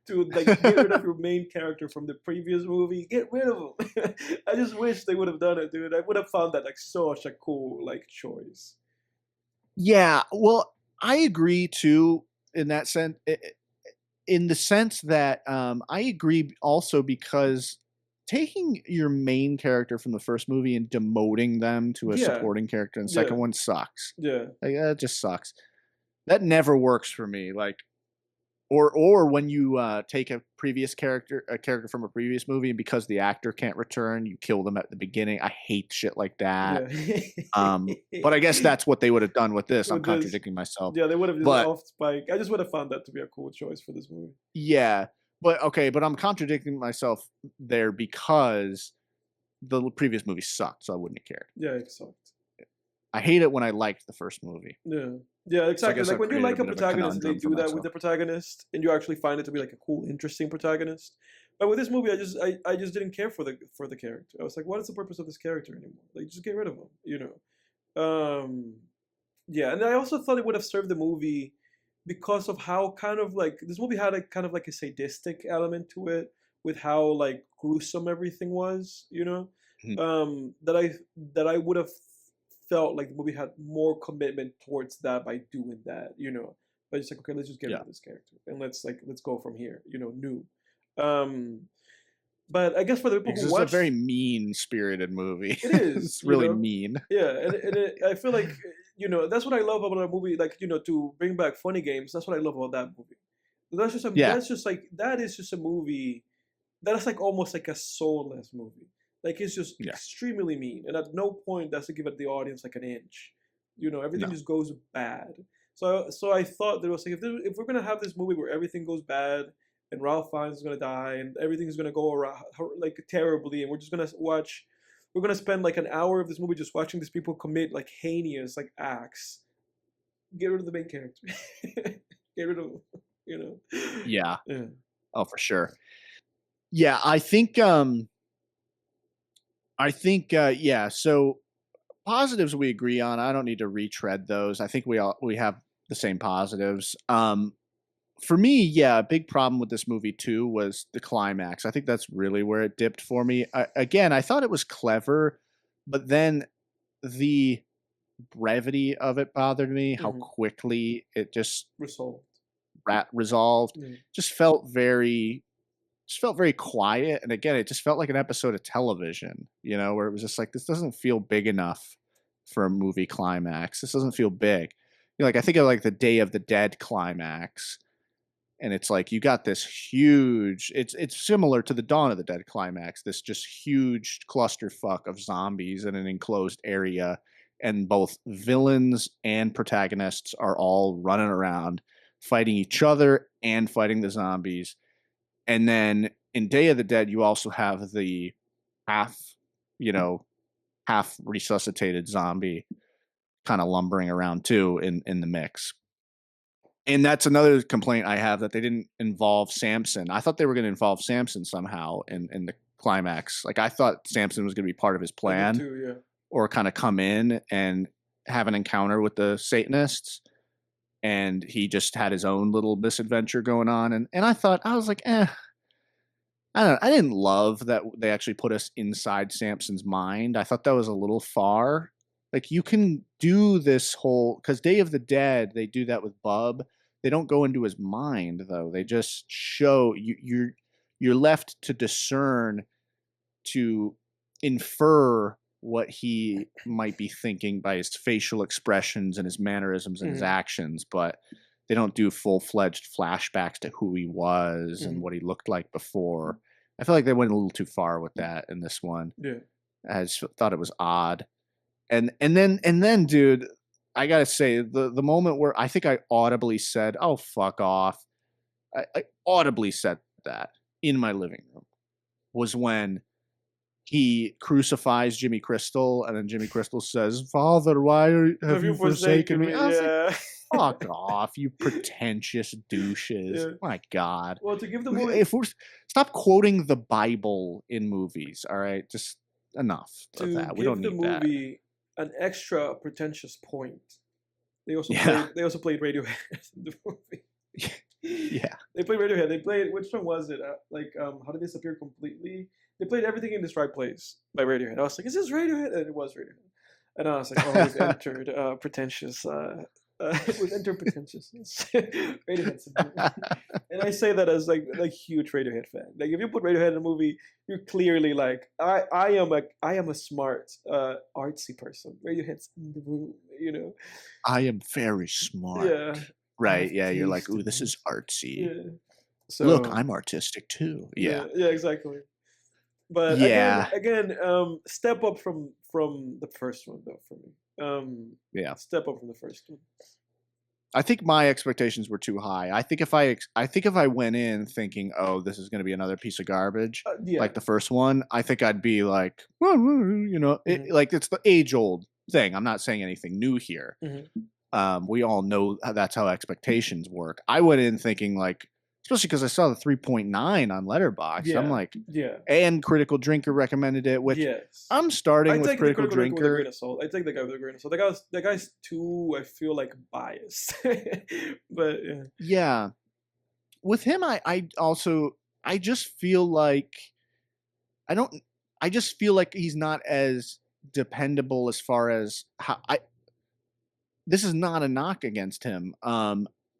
to like get rid of your main character from the previous movie. Get rid of him. I just wish they would have done it, dude. I would have found that like such a cool like choice. Yeah, well, I agree too in that sense. In the sense that I agree also because taking your main character from the first movie and demoting them to a Yeah, supporting character in the yeah, second one sucks. yeah, Like, that just sucks. That never works for me. Like, or when you take a character from a previous movie, and because the actor can't return, you kill them at the beginning. I hate shit like that. But I guess that's what they would have done with this. I'm with this. contradicting myself. Yeah, they would have just But off Spike. I just would have found that to be a cool choice for this movie. yeah, but okay, but I'm contradicting myself there because the previous movie sucked, so I wouldn't have cared. Yeah, it sucked. I hate it when I liked the first movie. Yeah. Yeah, So I exactly. guess Like I've when you created like a a bit of a protagonist and they conundrum for do that with myself. the protagonist and you actually find it to be like a cool, interesting protagonist. But with this movie I just didn't care for the character. I was like, what is the purpose of this character anymore? Like just get rid of him, you know. Yeah, and I also thought it would have served the movie because of how kind of like this movie had a kind of like a sadistic element to it with how like gruesome everything was, you know. Mhm. That I would have felt like the movie had more commitment towards that by doing that, you know. But it's like, okay, let's just get rid Yeah. of this character and let's go from here, you know, new. Um, but I guess for the people Because who it's a watched, very mean-spirited movie. it is, It's you really know, mean. yeah, I feel like you know that's what I love about a movie. Like you know, to bring back funny games, that's what I love about that movie. Yeah, That's just like that is just a movie that is like almost like a soulless movie. Like it's just yeah, extremely mean, and at no point does it give the audience like an inch. You know, everything no. just goes bad. So I thought there was like if we're gonna have this movie where everything goes bad and Ralph Fiennes is gonna die and everything's gonna go around like terribly, and we're just gonna watch. We're gonna spend like an hour of this movie just watching these people commit like heinous like acts. Get rid of the main character. Get rid of, you know. Yeah. Yeah. Oh, for sure. Yeah, yeah, so positives we agree on. I don't need to retread those. I think we have the same positives. For me, yeah, a big problem with this movie too was the climax. I think that's really where it dipped for me. Again, I thought it was clever, but then the brevity of it bothered me. How Mm-hmm. quickly it just Resolved. resolved. Yeah. Just felt very quiet. And again, it just felt like an episode of television, where it was just like, this doesn't feel big enough for a movie climax. This doesn't feel big. Like I think of like the Day of the Dead climax. And it's like you got this huge. It's similar to the Dawn of the Dead climax. This just huge clusterfuck of zombies in an enclosed area, and both villains and protagonists are all running around, fighting each other and fighting the zombies. And then in Day of the Dead, you also have the half, half resuscitated zombie kind of lumbering around too in the mix. And that's another complaint I have, that they didn't involve Samson. I thought they were going to involve Samson somehow in the climax. Like I thought Samson was going to be part of his I did plan, too, yeah. or kind of come in and have an encounter with the Satanists. And he just had his own little misadventure going on. And I was like, I don't know. I didn't love that they actually put us inside Samson's mind. I thought that was a little far. Like you can do this whole, because Day of the Dead, they do that with Bub. They don't go into his mind though. They just show you're left to discern, to infer what he might be thinking by his facial expressions and his mannerisms and his actions, but they don't do full-fledged flashbacks to who he was and what he looked like before. I feel like they went a little too far with that in this one. Yeah. I just thought it was odd. And then, dude, I gotta say, the moment where I think I audibly said, "Oh, fuck off," I audibly said that in my living room, was when he crucifies Jimmy Crystal, and then Jimmy Crystal says, "Father, why have you forsaken me?" I was like, Yeah. "Fuck off, you pretentious douches!" Yeah. My God, Well, to give the movie if we're stop quoting the Bible in movies, all right, just enough of to that. We don't give the need that. movie an extra pretentious point, Yeah, they also played Radiohead in the movie. yeah. They played Radiohead. They played, which one was it? How to Disappear Completely. They played Everything in This Right Place by Radiohead. I was like, is this Radiohead? And it was Radiohead. And I was like, oh, we've entered pretentious. We've entered pretentiousness. Radiohead's a movie. And I say that as like huge Radiohead fan. Like if you put Radiohead in a movie, you're clearly like, I am a smart artsy person. Radiohead's in the room, you know. I am very smart. Yeah. Right, Have yeah, you're like, taste "Ooh, in this is music. artsy. Yeah. Look, So I'm artistic too." Yeah. yeah, exactly. But Yeah. step up from the first one though for me. Yeah. Step up from the first one. I think my expectations were too high. I think if I went in thinking, "Oh, this is gonna be another piece of garbage," Yeah. like the first one, I think I'd be like, you know, Mhm. like, it's the age-old thing. I'm not saying anything new here. Mhm. We all know that's how expectations work. I went in thinking like, especially because I saw the 3.9 on Letterboxd. I'm Yeah. like, Yeah. and Critical Drinker recommended it, which Yes. I'm I starting with take the Critical critical drinker with a grain Drinker. of salt. I take the guy with a grain of salt. The guy's too, I feel like, biased. But yeah. Yeah, with him, I also I just feel like I don't. I just feel like he's not as dependable as far as how I. This is not a knock against him.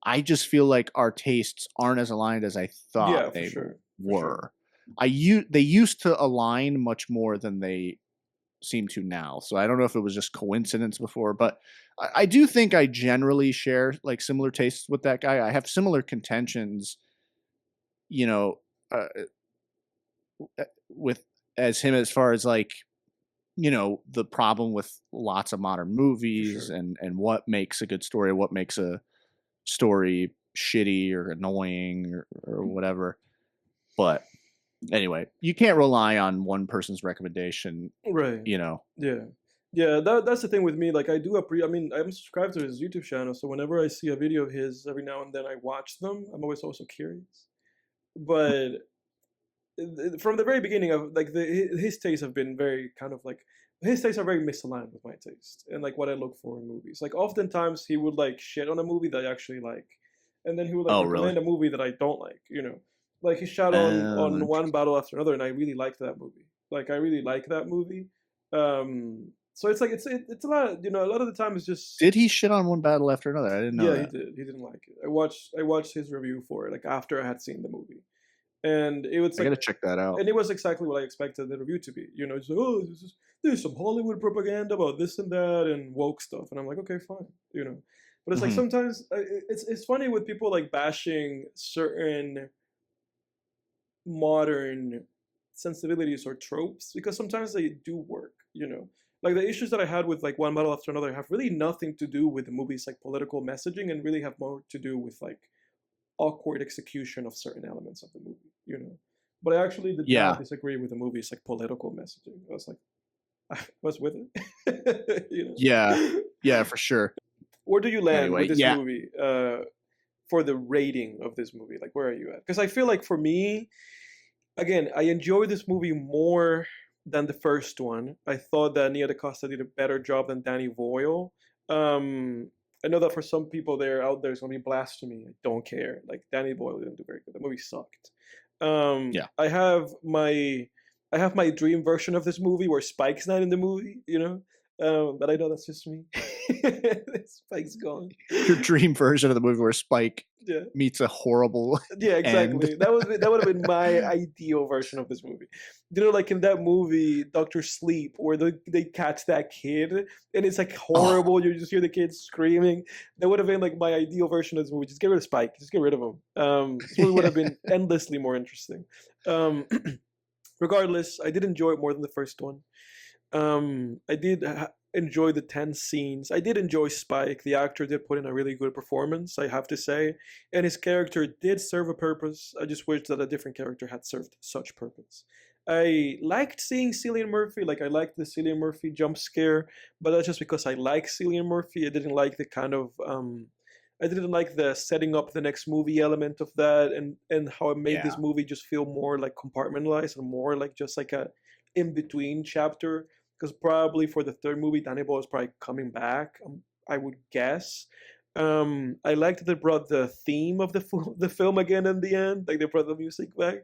I just feel like our tastes aren't as aligned as I thought Yeah, for they sure. For sure. were. They used to align much more than they seem to now. So I don't know if it was just coincidence before, but I do think I generally share like similar tastes with that guy. I have similar contentions, you know, uh, with as him as far as like the problem with lots of modern For movies sure. and what makes a good story, what makes a story shitty or annoying or whatever. But anyway, you can't rely on one person's recommendation, Right. you know. Yeah. Yeah, that's the thing with me. Like, I mean, I'm subscribed to his YouTube channel, so whenever I see a video of his, every now and then I watch them. I'm always also curious. But from the very beginning of like his tastes have been very kind of like his tastes are very misaligned with my taste and like what I look for in movies. Like oftentimes he would like shit on a movie that I actually like, and then he would like Oh, really? recommend a movie that I don't like. You know, like he shot on One Battle After Another, and I really liked that movie. Like I really like that movie. So it's like it's a lot. You know, a lot of the time it's just Did he shit on One Battle After Another? I didn't know yeah, he that. did. He didn't like it. I watched his review for it like after I had seen the movie, and it was I like gotta check that out. and it was exactly what I expected the review to be. You know, it's like, oh, there's some Hollywood propaganda about this and that and woke stuff, and I'm like, okay, fine, you know. But it's like Mhm. sometimes it's funny with people like bashing certain modern sensibilities or tropes because sometimes they do work. You know, like the issues that I had with like One Battle After Another have really nothing to do with the movie's like political messaging and really have more to do with like awkward execution of certain elements of the movie, you know. But I actually did not Yeah. disagree with the movie's like political messaging. I was like, I was with it, you Yeah. know. Yeah, for sure. Where do you land with Anyway, this yeah. movie for the rating of this movie? Like, where are you at? Because I feel like for me, again, I enjoy this movie more than the first one. I thought that Nia DaCosta did a better job than Danny Boyle. Um, I know that for some people there out there, it's gonna be blasphemy. I don't care. Like Danny Boyle didn't do very good. The movie sucked. Um, Yeah. I have my I have my dream version of this movie where Spike's not in the movie, you know. But I know that's just me. Spike's gone. Your dream version of the movie where Spike Yeah. meets a horrible Yeah, end. exactly. That would have been my ideal version of this movie. You know, like in that movie, Doctor Sleep, where they catch that kid and it's like Oh, horrible. You just hear the kid screaming. That would have been like my ideal version of this movie. Just get rid of Spike. Just get rid of him. This movie would have been endlessly more interesting. Um, regardless, I did enjoy it more than the first one. I did enjoy the tense scenes. I did enjoy Spike. The actor did put in a really good performance, I have to say, and his character did serve a purpose. I just wish that a different character had served such purpose. I liked seeing Cillian Murphy. Like I liked the Cillian Murphy jump scare, but that's just because I like Cillian Murphy. I didn't like the kind of I didn't like the setting up the next movie element of that, and how it made this Yeah. movie just feel more like compartmentalized and more like just like a in between chapter. Because probably for the third movie, Danny Boyle is probably coming back. I would guess. I liked that they brought the theme of the film again in the end. Like they brought the music back.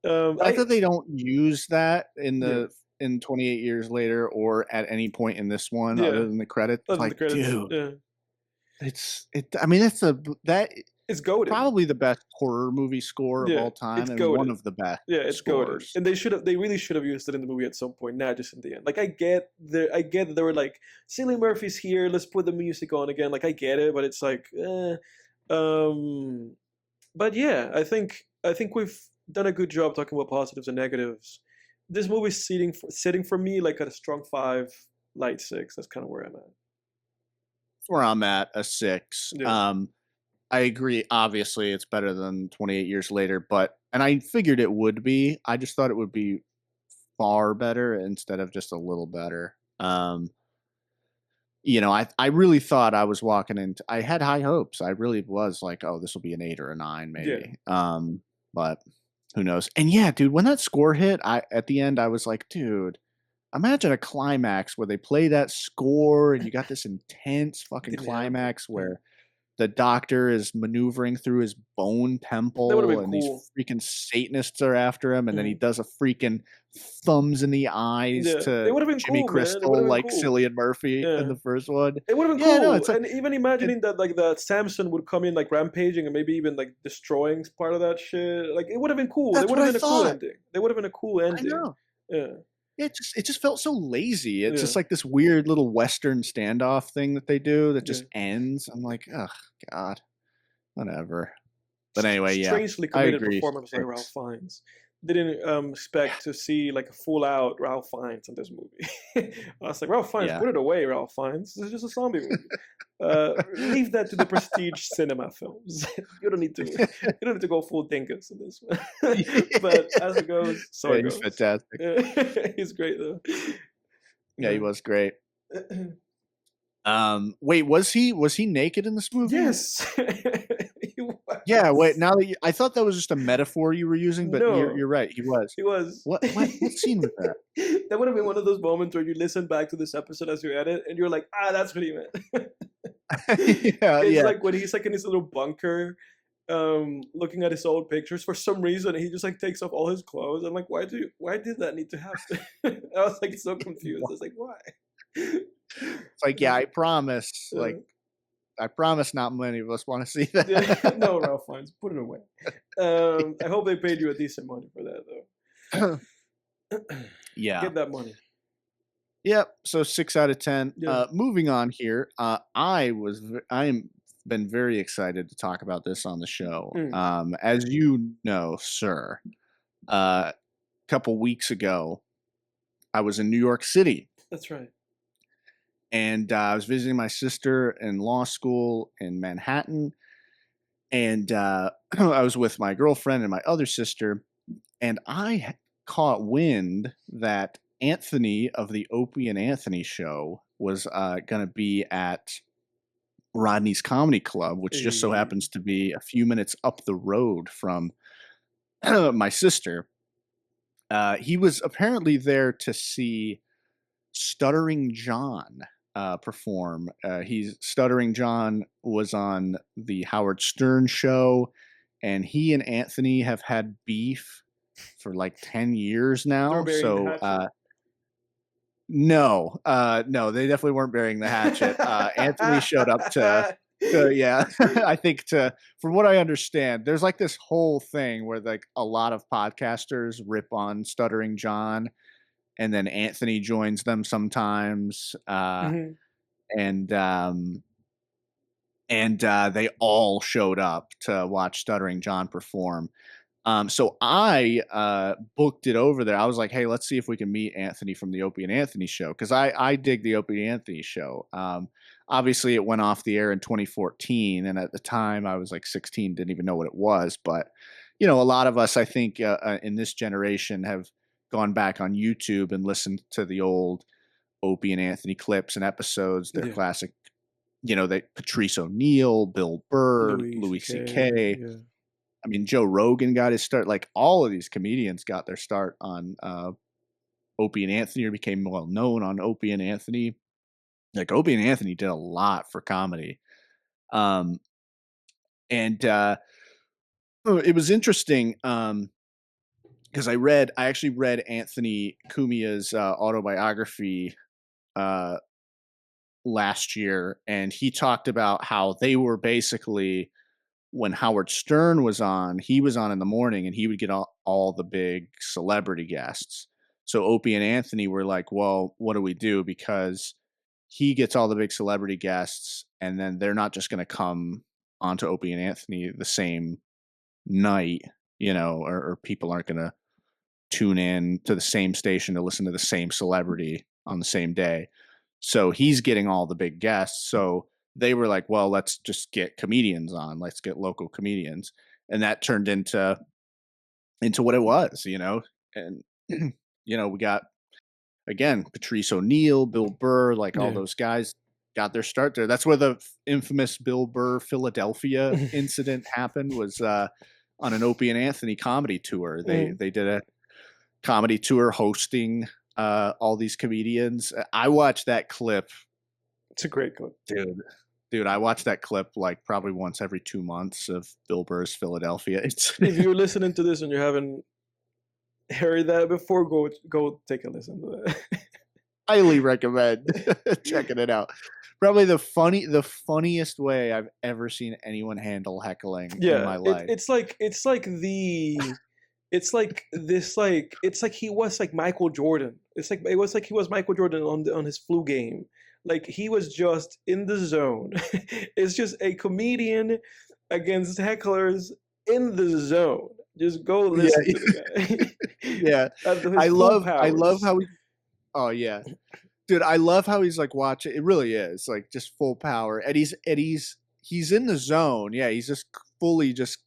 The fact I that they don't use that Yeah, in 28 years later or at any point in this one yeah. other than the credits, it's Other than the like, credits, dude, yeah, I mean, that it's goaded. probably the best horror movie score of Yeah, all time it's and one goaded. of the best Yeah, it's goaded. scores. And they really should have used it in the movie at some point, not just in the end. Like I get that they were like, Cillian Murphy's here, let's put the music on again. Like I get it, but it's like, um, but yeah, I think we've done a good job talking about positives and negatives. This movie's sitting for me like at a strong 5, light 6. That's kind of where I'm at. Where I'm at, a 6. Yeah, I agree. Obviously, it's better than 28 years later, and I figured it would be. I just thought it would be far better instead of just a little better. I really thought I was walking into. I had high hopes. I really was like, oh, this will be an 8 or a 9, yeah. maybe. But who knows? And yeah, dude, when that score hit, I at the end, I was like, dude, imagine a climax where they play that score and you got this intense fucking Didn't happen. climax where the doctor is maneuvering through his bone That would have temple been and these cool. freaking Satanists are after him, and then he Mhm. does a freaking thumbs in the eyes Yeah, it to would have been Jimmy cool, man. It would Crystal have been like cool. Cillian Murphy in Yeah. the first one. It would have been Yeah, no, cool, it's like and even it, imagining that like that Samson would come in like rampaging and maybe even like destroying part of that shit. Like it would have been cool. It that's would what have I been a cool thought. ending. They would have been a cool I ending. know. Yeah, It just felt so lazy. It's yeah, just like this weird little Western standoff thing that they do that yeah. just ends. I'm like, oh God, whatever. But anyway, yeah, Strangely I committed agree. performance by Ralph 6. Fiennes. Didn't expect to see like a full out Ralph Fiennes in this movie. I was like, Ralph Fiennes, Yeah. put it away, Ralph Fiennes. This is just a zombie movie. Leave that to the prestige cinema films. You don't need to go full dingus in this one. But as it goes, so Yeah, it he's goes. fantastic. He's great though. Yeah, he was great. Wait, was he naked in this movie? Yes, he Yeah, wait, was. now that I thought that was just a metaphor you were using, but you're No, right, he was. he was. What scene was that? That would have been one of those moments where you listen back to this episode as you edit, and you're like, ah, that's what he meant. Yeah, It's yeah. like when he's like in his little bunker, looking at his old pictures. For some reason, he just like takes off all his clothes. I'm like, why did that need to happen? I was like so confused. I was like, why? It's like, yeah, I promise, Uh, I promise not many of us wanna see yeah, that. no, Ralph Fiennes, put it away. I hope they paid you a decent money for that though. Yeah. Get that money. Yep, so 6 out of 10. Yeah. Moving on here, I am been very excited to talk about this on the show. Mm, As you know, sir, a couple weeks ago, I was in New York City, that's right. and I was visiting my sister in law school in Manhattan, and I was with my girlfriend and my other sister, and caught wind that Anthony of the Opie and Anthony Show was going to be at Rodney's Comedy Club, which just so Eh, happens to be a few minutes up the road from my sister. He was apparently there to see Stuttering John perform. Stuttering John was on the Howard Stern show, and he and Anthony have had beef for like 10 years they were now. burying the So hatchet. no, they definitely weren't burying the hatchet. Anthony showed up yeah, I think from what I understand, there's like this whole thing where like a lot of podcasters rip on Stuttering John, and then Anthony joins them sometimes, Mhm. and they all showed up to watch Stuttering John perform. So I booked it over there. I was like, hey, let's see if we can meet Anthony from the Opie and Anthony Show, because I dig the Opie and Anthony Show. Obviously, it went off the air in 2014, and at the time I was like 16, didn't even know what it was. But a lot of us, I think, in this generation have gone back on YouTube and listened to the old Opie and Anthony clips and episodes, their Yeah. classic, they Patrice O'Neal, Bill Burr, Louis Louis C.K. C.K. Yeah. I mean, Joe Rogan got his start. Like all of these comedians got their start on Opie and Anthony, or became well known on Opie and Anthony. Like Opie and Anthony did a lot for comedy. And it was interesting because I actually read Anthony Cumia's autobiography last year, and he talked about how they were basically, when Howard Stern was on, he was on in the morning and he would get all the big celebrity guests. So Opie and Anthony were like, well, what do we do? Because he gets all the big celebrity guests, and then they're not just going to come onto Opie and Anthony the same night, or people aren't going to tune in to the same station to listen to the same celebrity on the same day. So he's getting all the big guests. So they were like, well, let's just get comedians on. Let's get local comedians. And that turned into what it was, And we got, again, Patrice O'Neal, Bill Burr, like all those guys got their start there. That's where the infamous Bill Burr Philadelphia incident happened, was on an Opie and Anthony comedy tour. They did a comedy tour hosting all these comedians. I watched that clip. It's a great clip. Dude, I watch that clip like probably once every 2 months of Bill Burr's Philadelphia. If you're listening to this and you haven't heard that before, go take a listen to that. Highly recommend checking it out. Probably the funniest way I've ever seen anyone handle heckling in my life. It's like he was like Michael Jordan. It was like he was Michael Jordan on his flu game. Like he was just in the zone. It's just a comedian against hecklers in the zone. Just go listen to the guy. Yeah. I love how oh yeah. Dude, I love how he's like watching. It really is like just full power. And he's in the zone. Yeah, he's just fully just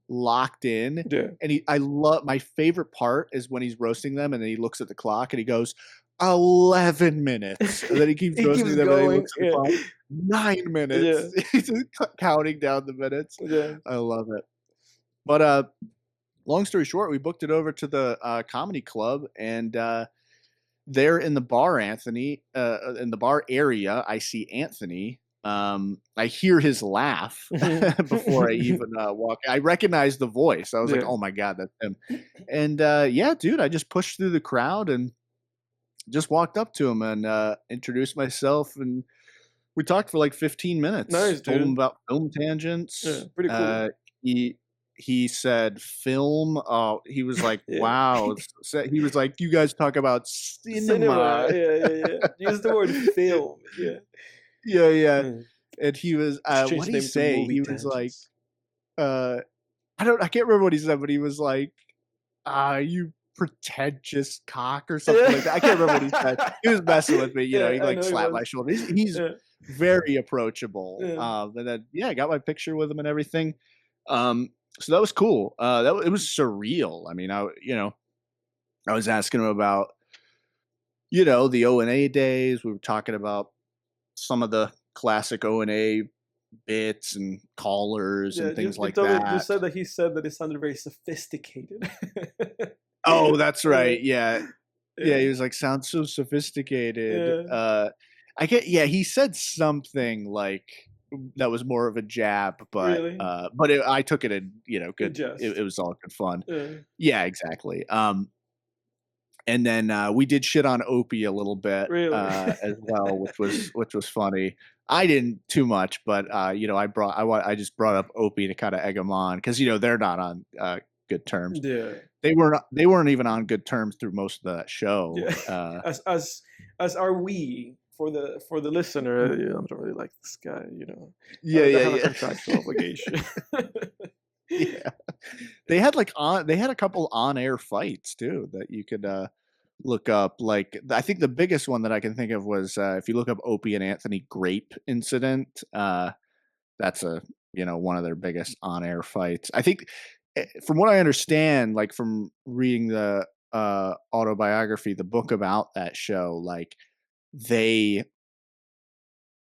locked in. Yeah. And I love, my favorite part is when he's roasting them and then he looks at the clock and he goes, 11 minutes. And then he keeps roasting them and he looks at the clock. 9 minutes. Yeah. He's just counting down the minutes. Yeah. I love it. But long story short, we booked it over to the comedy club, and there in the bar, Anthony, in the bar area, I see Anthony. I hear his laugh before I even walk. I recognize the voice. I was like, oh my God, that's him. And yeah, dude, I just pushed through the crowd and just walked up to him and introduced myself, and we talked for like 15 minutes. Nice, dude. Told him about film tangents. Yeah, pretty cool. He said film. Oh, he was like, wow. So he was like, you guys talk about cinema. Yeah. Use the word film. Yeah. And he was, what did he say? He was like, I can't remember what he said, but he was like, you pretentious cock or something like that. I can't remember what he said. He was messing with me, he like slapped my shoulder. He's very approachable. And then I got my picture with him and everything. So that was cool. It was surreal. I mean, I was asking him about, the O&A days. We were talking about some of the classic O&A bits and callers and things like that. You said that he said that it sounded very sophisticated. Oh, that's right. Yeah. He was like, sounds so sophisticated. He said something like that was more of a jab, but really? I took it in, good. It was all good fun. Yeah, exactly. And then we did shit on Opie a little bit as well, which was funny. I didn't too much, but I just brought up Opie to kind of egg him on because they're not on good terms. Yeah, they weren't even on good terms through most of that show. Yeah. As are we. For the listener, I don't really like this guy, Yeah. Have a contractual obligation. Yeah, they had a couple on-air fights too that you could look up. Like I think the biggest one that I can think of was if you look up Opie and Anthony grape incident. That's one of their biggest on-air fights. I think, from what I understand, like from reading the autobiography, the book about that show, like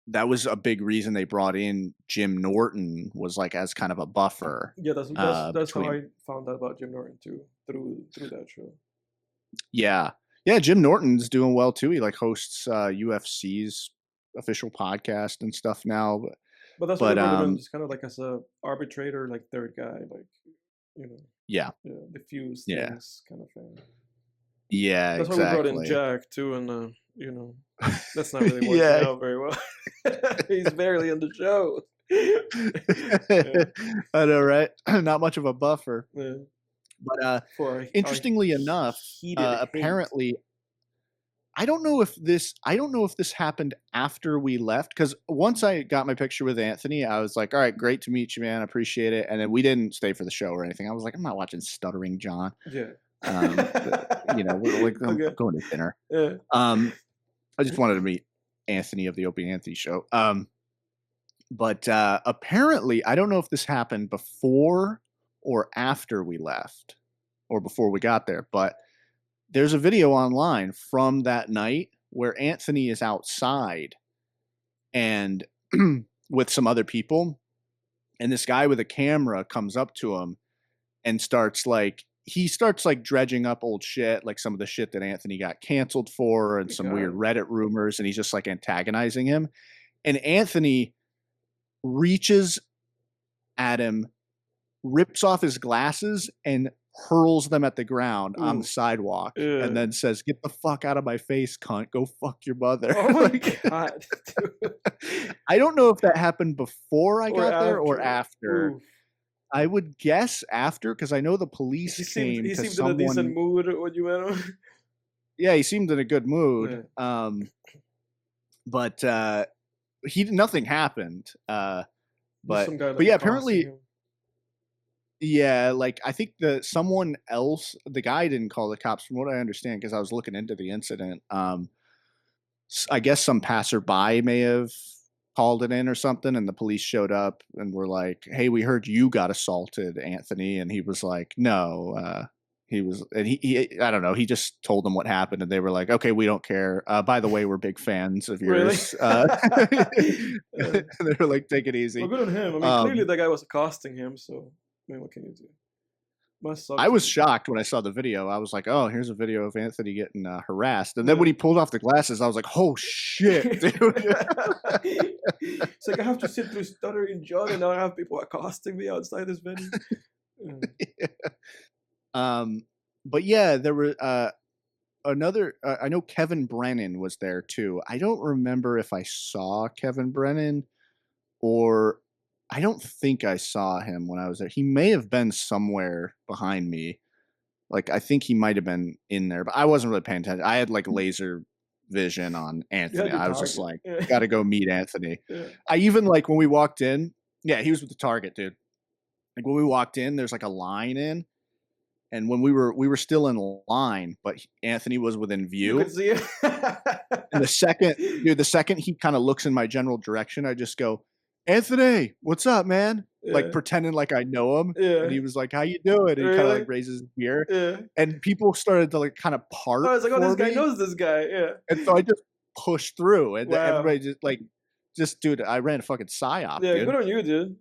that was a big reason they brought in Jim Norton, was like as kind of a buffer Yeah, that's how between. I found out about Jim Norton too, through that show. Yeah. Yeah, Jim Norton's doing well too. He like hosts UFC's official podcast and stuff now. But that's But really brought him in just kind of like as a arbitrator, like third guy, like you know, yeah. diffuse Yeah. things kind of thing. Yeah, That's why we brought in exactly. Jack too, and that's not really working Yeah. out very well. He's barely in the show. I know, right? Not much of a buffer. Yeah. But For our interestingly enough, heated hate. apparently I don't know if this happened after we left, because once I got my picture with Anthony, I was like, "All right, great to meet you, man. I appreciate it." And then we didn't stay for the show or anything. I was like, "I'm not watching Stuttering John." Yeah. We're like, I'm Okay. going to dinner. Yeah. I just wanted to meet Anthony of the Opie and Anthony Show. But apparently, I don't know if this happened before or after we left, or before we got there, but there's a video online from that night where Anthony is outside and with some other people, and this guy with a camera comes up to him and starts dredging up old shit, like some of the shit that Anthony got canceled for and some weird Reddit rumors, and he's just like antagonizing him. And Anthony reaches at him, rips off his glasses, and hurls them at the ground on the sidewalk, and then says, "Get the fuck out of my face, cunt. Go fuck your mother." Oh my god. I don't know if that happened before I got there or after. Oof. I would guess after, because I know the police came he to seemed someone. in a decent mood when you met him. Yeah, he seemed in a good mood. Yeah. But nothing happened. But yeah, apparently. Yeah, like I think someone else, the guy didn't call the cops, from what I understand, because I was looking into the incident. I guess some passerby may have called it in or something, and the police showed up and were like, "Hey, we heard you got assaulted, Anthony," and he was like, "No." He I don't know. He just told them what happened, and they were like, "Okay, we don't care. By the way, we're big fans of yours." Really? They were like, "Take it easy." Well, good on him. I mean, clearly that guy was accosting him, so I mean, what can you do? I was shocked when I saw the video. I was like, "Oh, here's a video of Anthony getting harassed." And then when he pulled off the glasses, I was like, "Oh shit, dude!" It's like I have to sit through Stuttering John, and now I have people accosting me outside this venue. Yeah. But yeah, there were another. I know Kevin Brennan was there too. I don't remember if I saw Kevin Brennan, or I don't think I saw him when I was there. He may have been somewhere behind me. Like, I think he might have been in there, but I wasn't really paying attention. I had like laser vision on Anthony. I was just like, gotta go meet Anthony. Yeah. I even, like, when we walked in, yeah, he was with the Target, dude. Like, when we walked in, there's like a line in, and when we were still in line, but Anthony was within view. You could see it. And the second he kind of looks in my general direction, I just go, "Anthony, what's up, man?" Yeah. Like pretending like I know him. Yeah. And he was like, "How you doing?" And he kind of like raises his ear. Yeah. And people started to like kind of part. I was like, "Oh, this guy me. knows this guy." Yeah. And so I just pushed through, and Wow. everybody just dude, I ran a fucking psyop. Yeah, dude. good on you, dude.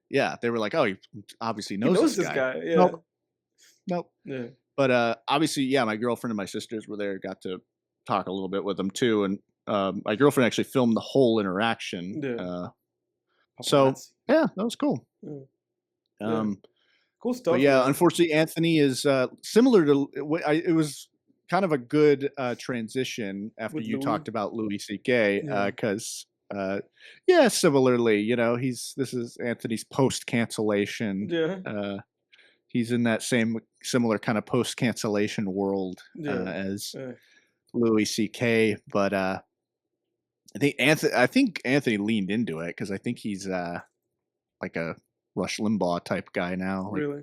Yeah, they were like, "Oh, he obviously knows this guy." Yeah. Nope. Yeah. But obviously, yeah, my girlfriend and my sisters were there. Got to talk a little bit with them too, and my girlfriend actually filmed the whole interaction. Yeah. So yeah, that was cool. Yeah. Cool stuff. But yeah, man. unfortunately, Anthony is similar to. It was kind of a good transition after you talked about Louis C.K. Because yeah, similarly, this is Anthony's post cancellation. Yeah. He's in that similar kind of post cancellation world as Louis C.K. But I think Anthony leaned into it, because I think he's like a Rush Limbaugh type guy now, like Really?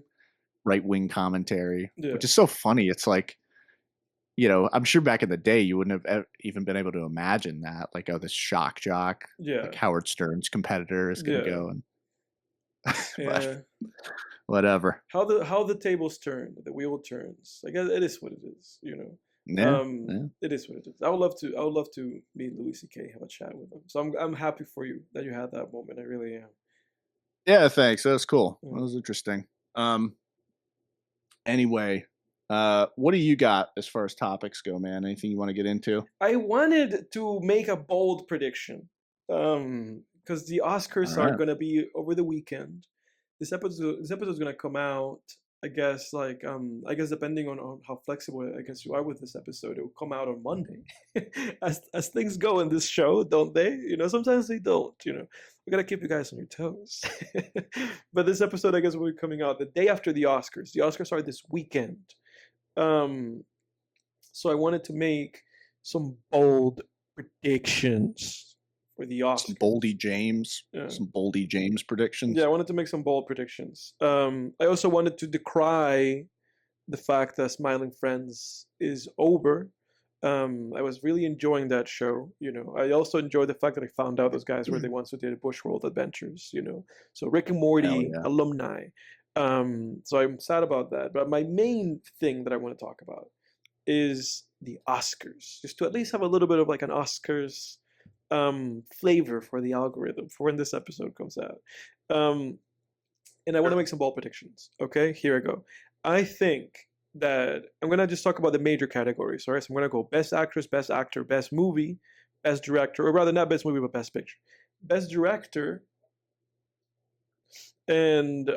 right-wing commentary, which is so funny. It's like, I'm sure back in the day you wouldn't have even been able to imagine that, like, oh, this shock jock, like Howard Stern's competitor is going to go and. Whatever. How the tables turn, the wheel turns. I guess it is what it is, you know. Yeah. It is what it is. I would love to meet Louis C.K. have a chat with him. So I'm happy for you that you had that moment. I really am. Yeah, thanks. That was cool. That was interesting. Anyway, what do you got as far as topics go, man? Anything you want to get into? I wanted to make a bold prediction. Because the Oscars are gonna be over the weekend. This episode is gonna come out. I guess depending on how flexible I guess you are with this episode, it will come out on Monday. as things go in this show, don't they? You know, sometimes they don't. You know, we gotta keep you guys on your toes. But this episode, I guess, will be coming out the day after the Oscars. The Oscars are this weekend. So I wanted to make some bold predictions for the Oscars. Some Boldy James predictions. Yeah, I wanted to make some bold predictions. I also wanted to decry the fact that Smiling Friends is over. I was really enjoying that show. You know, I also enjoyed the fact that I found out those guys were the ones who did Bushworld Adventures. You know, so Rick and Morty alumni. So I'm sad about that. But my main thing that I want to talk about is the Oscars, just to at least have a little bit of like an Oscars flavor for the algorithm for when this episode comes out. And I want to make some bold predictions. Okay, here I go. I think that I'm gonna just talk about the major categories. All right, so I'm gonna go Best Actress, Best Actor, Best Movie, Best Director, or rather not Best Movie but Best Picture. Best Director, and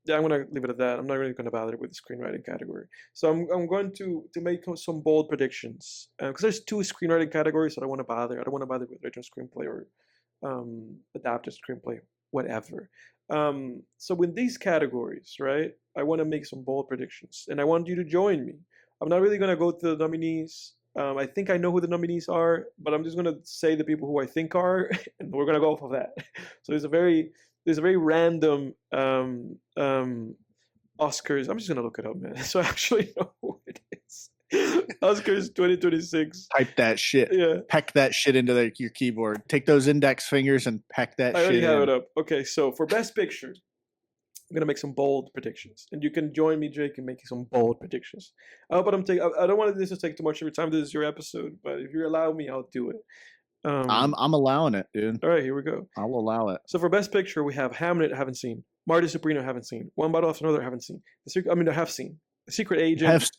yeah, I'm gonna leave it at that. I'm not really gonna bother with the screenwriting category. So I'm going to make some bold predictions because there's two screenwriting categories that I want to bother. I don't want to bother with original screenplay or adapted screenplay, whatever. So in these categories, right, I want to make some bold predictions, and I want you to join me. I'm not really gonna go to the nominees. I think I know who the nominees are, but I'm just gonna say the people who I think are, and we're gonna go off of that. So there's a very random Oscars. I'm just gonna look it up, man. So I actually know who it is. Oscars 2026. Type that shit. Yeah. Peck that shit into your keyboard. Take those index fingers and peck that shit. I already have it up. Okay, so for Best Picture, I'm gonna make some bold predictions, and you can join me, Jake, in making some bold predictions. But I don't want this to take too much of your time. This is your episode, but if you allow me, I'll do it. I'm allowing it, dude. All right, here we go. I'll allow it. So for Best Picture, we have Hamlet, I haven't seen. Marty Soprano, I haven't seen. One Bottle After Another, I haven't seen. I have seen. The Secret Agent.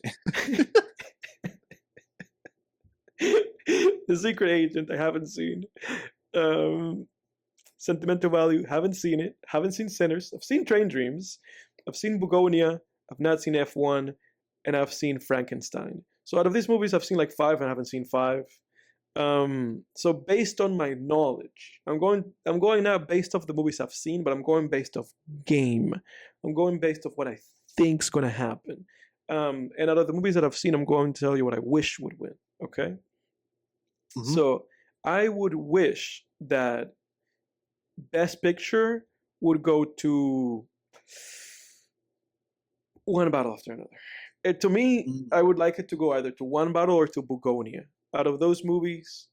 The Secret Agent, I haven't seen. Sentimental Value, haven't seen it. Haven't seen Sinners. I've seen Train Dreams. I've seen Bugonia. I've not seen F1. And I've seen Frankenstein. So out of these movies, I've seen like 5 and I haven't seen 5. So based on my knowledge, I'm going not based off the movies I've seen, but I'm going based off game. I'm going based off what I think's gonna happen. And out of the movies that I've seen, I'm going to tell you what I wish would win. Okay. Mm-hmm. So I would wish that Best Picture would go to One Battle After Another. To me, I would like it to go either to One Battle or to Bugonia. Out of those movies,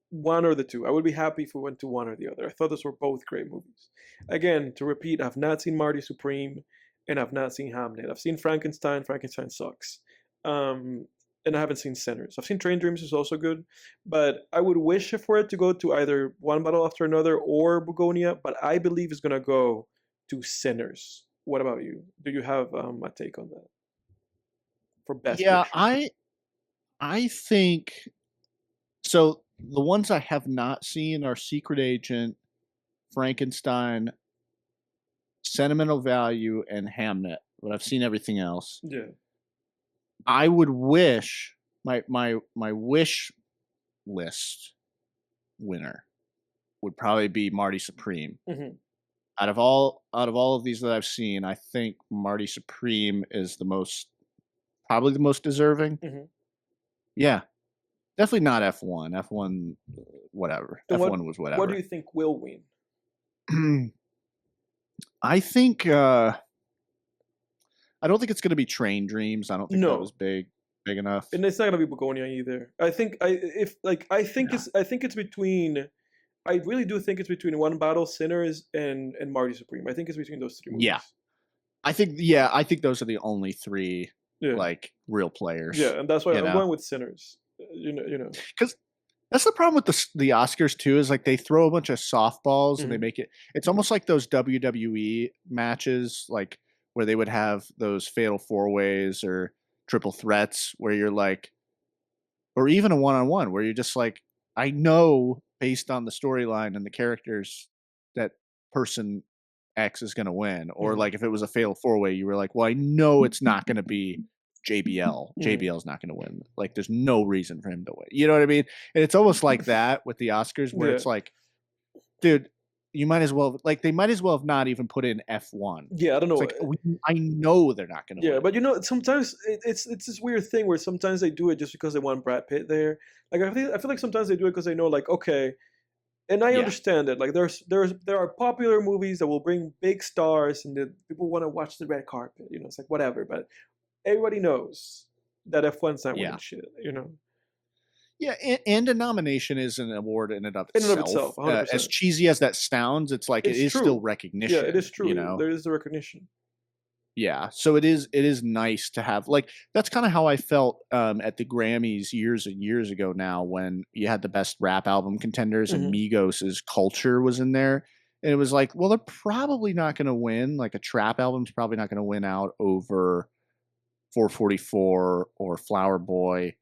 one or the two. I would be happy if we went to one or the other. I thought those were both great movies. Again, to repeat, I've not seen Marty Supreme, and I've not seen Hamlet. I've seen Frankenstein. Frankenstein sucks. And I haven't seen Sinners. I've seen Train Dreams is also good, but I would wish for it to go to either One Battle After Another or Bugonia, but I believe it's going to go to Sinners. What about you? Do you have a take on that? For Best Picture? I think so. The ones I have not seen are Secret Agent, Frankenstein, Sentimental Value, and Hamlet. But I've seen everything else. Yeah. I would wish my wish list winner would probably be Marty Supreme. Mm-hmm. Out of all of these that I've seen, I think Marty Supreme is probably the most deserving. Mm-hmm. Yeah, definitely not F1. F1, whatever. Then F1 was whatever. What do you think will win? I think I don't think it's going to be Train Dreams. I don't think that was big enough. And it's not going to be Bugonia either. I think it's between. I really do think it's between One Battle, Sinners, and Marty Supreme. I think it's between those three movies. Yeah, I think those are the only three Yeah, like real players, yeah, and that's why you I'm know, going with Sinners. You know. because that's the problem with the Oscars too. Is like they throw a bunch of softballs and they Hmm. make it. It's almost like those WWE matches, like where they would have those fatal four ways or triple threats, where you're like, or even a one on one, where you're just like, I know based on the storyline and the characters that person X is going to win. Or Hmm. like if it was a fatal four way, you were like, well, I know it's not going to be JBL. Hmm. JBL's not going to win. Like there's no reason for him to win. You know what I mean? And it's almost like that with the Oscars, where Yeah, it's like, dude, you might as well like they might as well have not even put in F1. yeah. I don't It's know. like I know they're not going to Yeah, win. but sometimes it's this weird thing where sometimes they do it just because they want Brad Pitt there. Like I feel like sometimes they do it because they know, like, okay, and I Yeah, understand it. Like there are popular movies that will bring big stars and that people want to watch the red carpet. You know, it's like whatever. But everybody knows that F1's not winning yeah. shit. You know, Yeah, and a nomination is an award in and of in and of itself. itself, 100. As percent cheesy as that sounds, it's like it It's is still true. Yeah, it recognition, is you true. know? There is the recognition. Yeah. So it is nice to have like that's kind of how I felt at the Grammys years and years ago now when you had the best rap album contenders and Hmm. Migos's Culture was in there. And it was like, well, they're probably not going to win. Like a trap album's probably not going to win out over 444 or Flower Boy.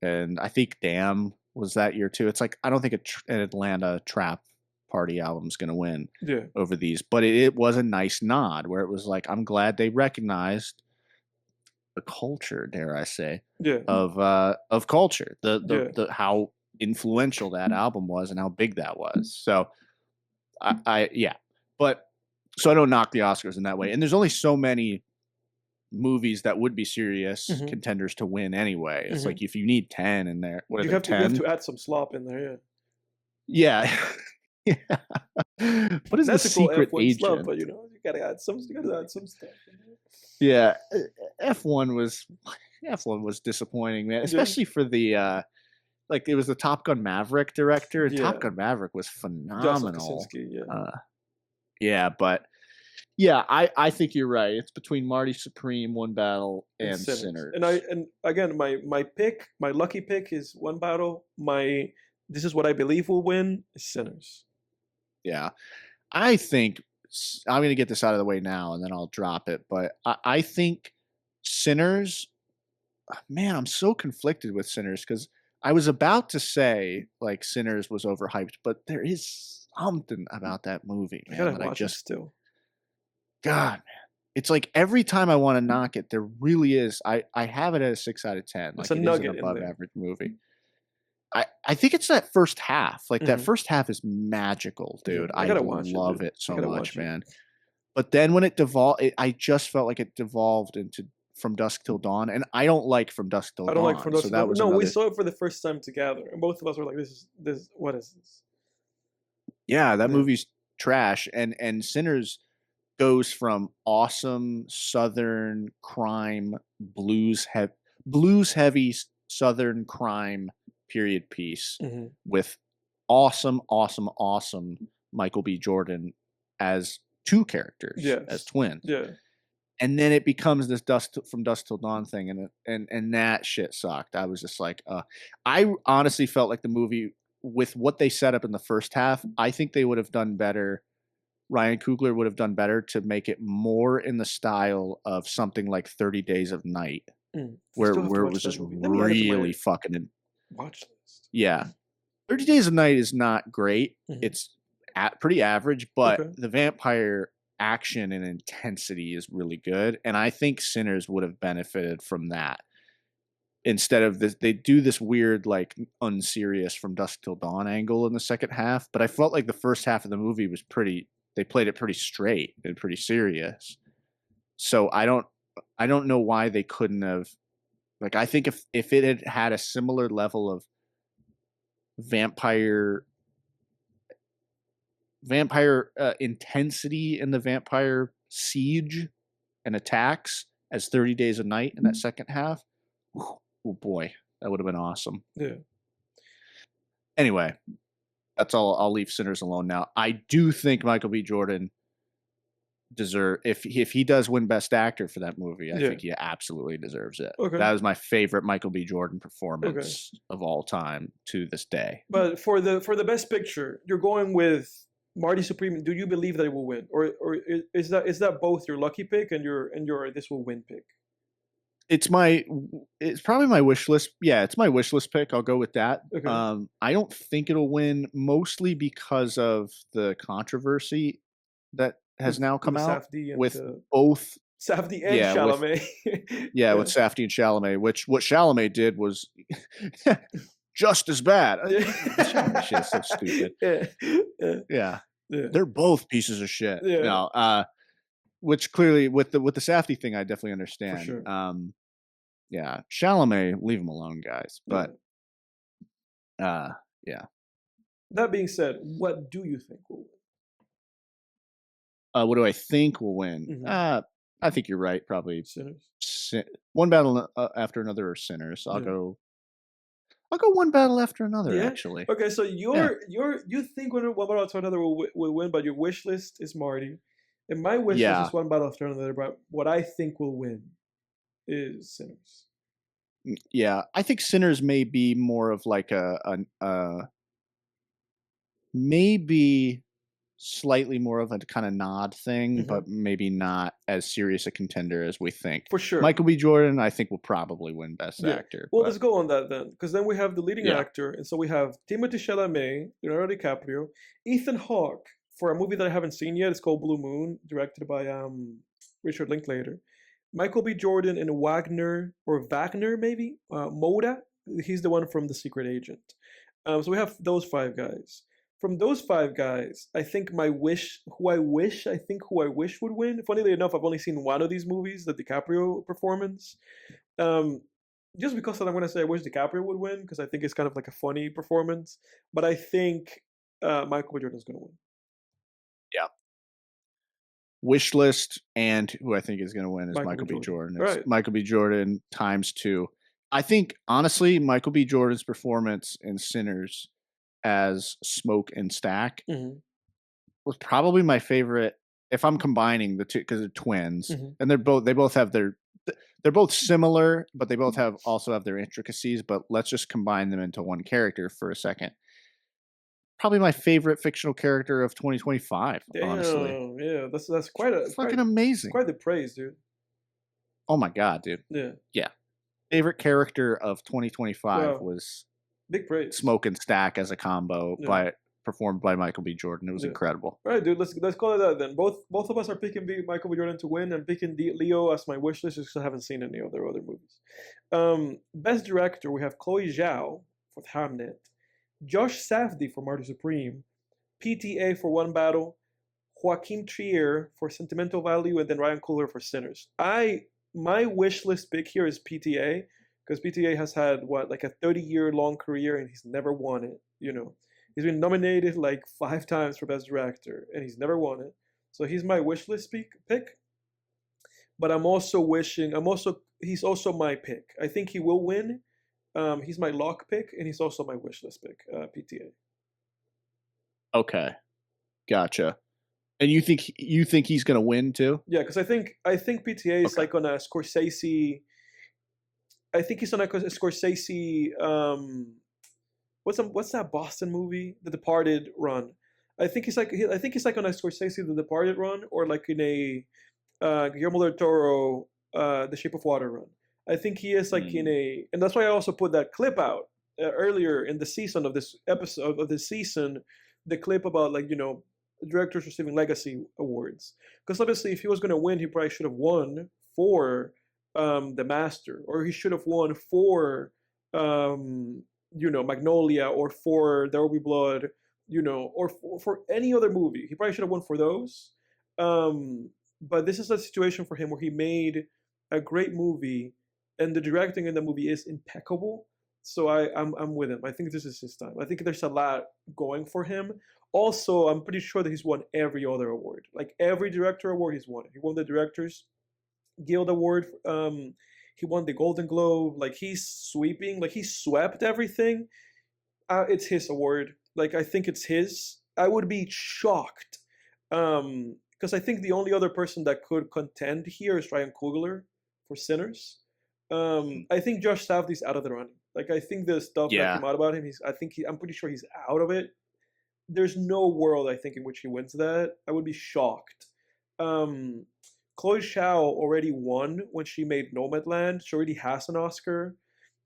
And I think Damn was that year too. It's like I don't think an Atlanta trap party album's going to win Yeah, over these, but it was a nice nod where it was like I'm glad they recognized the culture, dare I say, yeah, of culture, yeah, the how influential that album was and how big that was. So I yeah, but so I don't knock the Oscars in that way. And there's only so many movies that would be serious hmm contenders to win anyway. It's hmm like if you need 10 in there, what are they you have 10? to add some slop in there. Yeah, Yeah. Yeah. What is the not to call secret F1 slop, agent? but you gotta add some stuff. Yeah, F1 was F1 was disappointing, man, Yeah, especially for the like it was the Top Gun Maverick director, and Top yeah. Gun Maverick was Joseph phenomenal. Kosinski, yeah. Uh yeah, but yeah, I think you're right. It's between Marty Supreme, One Battle, And and Sinners. Sinners. And again, my lucky pick is One Battle. My this is what I believe will win is Sinners. Yeah. I think I'm going to get this out of the way now and then I'll drop it. But I think Sinners, man, I'm so conflicted with Sinners because I was about to say like Sinners was overhyped, but there is something about that movie, I man, gotta that I watch it just, still. God, man. It's like every time I want to knock it, there really is. I have it at a 6 out of 10. It's Like a it is an nugget in above there. average movie. I think it's that first half. Like that Hmm. first half is magical, Yeah, dude. I I gotta watch it, love dude. it I so gotta much, watch it. man. But then when it devolved, I just felt like it devolved into From Dusk Till Dawn, and I don't like From Dusk Till I don't like From Dawn, Dusk so to that Dawn. was No, we another. saw it for the first time together, and both of us were like, this. What is this?" Yeah, that Yeah, movie's trash, and Sinners goes from awesome Southern crime blues heavy Southern crime period piece hmm with awesome Michael B. Jordan as two characters as yes, twins. yeah, And then it becomes this From Dusk Till Dawn thing, and that shit sucked. I was just like, I honestly felt like the movie with what they set up in the first half. I think they would have done better. Ryan Coogler would have done better to make it more in the style of something like 30 Days of Night, I still have to where it watch was that just movie. Let me add it to my really fucking watch list. yeah. 30 Days of Night is not great. Hmm. It's pretty average, but Okay, the vampire action and intensity is really good. And I think Sinners would have benefited from that. Instead of this, they do this weird, like, unserious From Dusk Till Dawn angle in the second half. But I felt like the first half of the movie was they played it pretty straight and pretty serious. So I don't know why they couldn't have, like, I think if it had had a similar level of vampire intensity in the vampire siege and attacks as 30 Days a Night in that second half. Oh boy, that would have been awesome. yeah, Anyway, that's all. I'll leave Sinners alone now. I do think Michael B. Jordan deserve if he does win Best Actor for that movie. I Yeah. think he absolutely deserves it. Okay. That was my favorite Michael B. Jordan Okay. performance of all time to this day. But for the Best Picture, you're going with Marty Supreme. Do you believe that it will win, or is that both your lucky pick and your this will win pick? It's probably my wish list. Yeah, it's my wish list pick. I'll go with that. Okay. I don't think it'll win, mostly because of the controversy that has now come out with both Safdie and yeah, with Chalamet. with Safdie and Chalamet, which what Chalamet did was just as bad. The Chalamet shit is so stupid. Yeah. They're both pieces of shit. Yeah. No, which clearly with the Safdie thing, I definitely understand. For sure. Yeah, Chalamet, leave him alone, guys. But yeah. That being said, what do you think will win? What do I think will win? Mhm. I think you're right. Probably Sinners. One Battle After Another or Sinners. I'll go One Battle After Another. Yeah? Actually, Okay, so you think One Battle After Another will win, but your wish list is Marty, and my wish list yeah, is One Battle After Another. But what I think will win is Sinners. yeah. I think Sinners may be more of like maybe slightly more of a kind of nod thing, but maybe not as serious a contender as we think. For sure. Michael B. Jordan, I think, will probably win Best Actor. Well, let's go on that then, because then we have the leading Yeah. actor, and so we have Timothée Chalamet, Leonardo DiCaprio, Ethan Hawke for a movie that I haven't seen yet. It's called Blue Moon, directed by Richard Linklater. Michael B. Jordan and Wagner maybe Moda. He's the one from The Secret Agent. So we have those five guys. From those five guys, I think who I wish would win. Funnily enough, I've only seen one of these movies, the DiCaprio performance. Just because I'm going to say I wish DiCaprio would win, because I think it's kind of like a funny performance. But I think Michael B. Jordan's going to win. Yeah. Wish list and who I think is going to win is Michael B. Jordan. It's Right. Michael B. Jordan ×2. I think, honestly, Michael B. Jordan's performance in Sinners as Smoke and Stack was probably my favorite. If I'm combining the two, because they're twins, and they're both similar, but they both also have their intricacies. But let's just combine them into one character for a second. Probably my favorite fictional character of 2025. Damn, honestly, yeah, that's quite amazing. Quite the praise, dude. Oh my god, dude. Yeah. Favorite character of 2025 was big praise. Smoke and Stack as a combo performed by Michael B. Jordan. It was incredible. All right, dude. Let's call it that then. Both of us are picking Michael B. Jordan to win, and picking Leo as my wish list, because I haven't seen any of their other movies. Best director, we have Chloe Zhao for Hamnet, Josh Safdie for Marty Supreme, PTA for One Battle, Joaquin Trier for Sentimental Value, and then Ryan Coogler for Sinners. My wish list pick here is PTA, because PTA has had like a 30-year long career and he's never won it. He's been nominated like 5 times for Best Director and he's never won it. So he's my wish list pick. But he's also my pick. I think he will win. He's my lock pick, and he's also my wish list pick. PTA. Okay, gotcha. And you think he's gonna win too? Yeah, because I think PTA is like on a Scorsese. I think he's on a Scorsese. What's that Boston movie, The Departed run? I think he's like on a Scorsese, The Departed run, or like in a Guillermo del Toro, The Shape of Water run. I think he is like in a, and that's why I also put that clip out earlier in the season of this episode of this season, the clip about directors receiving legacy awards. Because obviously, if he was going to win, he probably should have won for The Master, or he should have won for Magnolia, or for There Will Be Blood, or for any other movie. He probably should have won for those. But this is a situation for him where he made a great movie, and the directing in the movie is impeccable. So I'm with him. I think this is his time. I think there's a lot going for him. Also, I'm pretty sure that he's won every other award. Like every director award he's won. He won the Directors Guild Award. He won the Golden Globe. Like he's sweeping. Like he swept everything. It's his award. Like I think it's his. I would be shocked. Because because I think the only other person that could contend here is Ryan Coogler for Sinners. I think Josh Safdie's out of the running. Like, I think the stuff that Yeah. came out about him, I'm pretty sure he's out of it. There's no world, I think, in which he wins that. I would be shocked. Chloe Zhao already won when she made Nomadland. She already has an Oscar.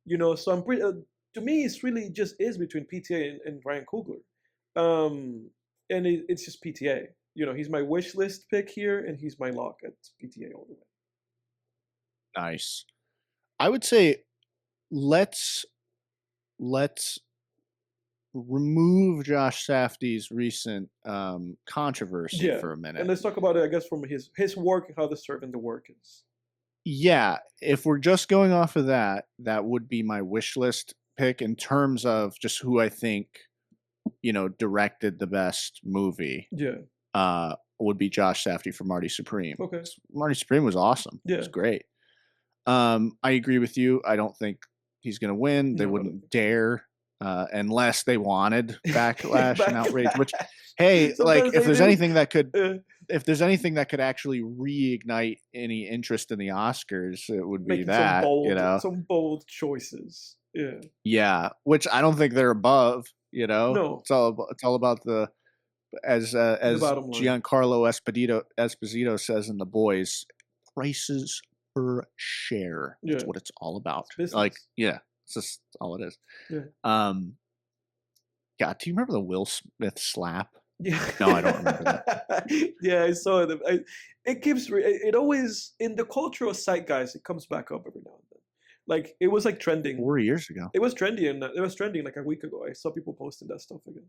So I'm pretty. To me, it's really just is between PTA and Ryan Coogler. And it's just PTA. He's my wish list pick here, and he's my lock at PTA all the way. Nice. I would say let's remove Josh Safdie's recent controversy for a minute. And let's talk about it, I guess, from his work and how the servant the work is. Yeah, if we're just going off of that would be my wish list pick in terms of just who I think, directed the best movie. Yeah. Would be Josh Safdie for Marty Supreme. Okay. Marty Supreme was awesome. Yeah. It was great. I agree with you. I don't think he's going to win. They wouldn't dare unless they wanted backlash and outrage, which, hey, sometimes if there's anything that could actually reignite any interest in the Oscars, it would be that, some bold choices. Yeah. Yeah, which I don't think they're above, No. It's all about the as Giancarlo Esposito says in The Boys, prices per share. That's what it's all about. It's it's just all it is. Yeah. God, do you remember the Will Smith slap? Yeah. No, I don't remember that. Yeah, I saw it. It always, in the cultural zeitgeist, it comes back up every now and then. Like, it was like trending 4 years ago. It was trending, like a week ago. I saw people posting that stuff again.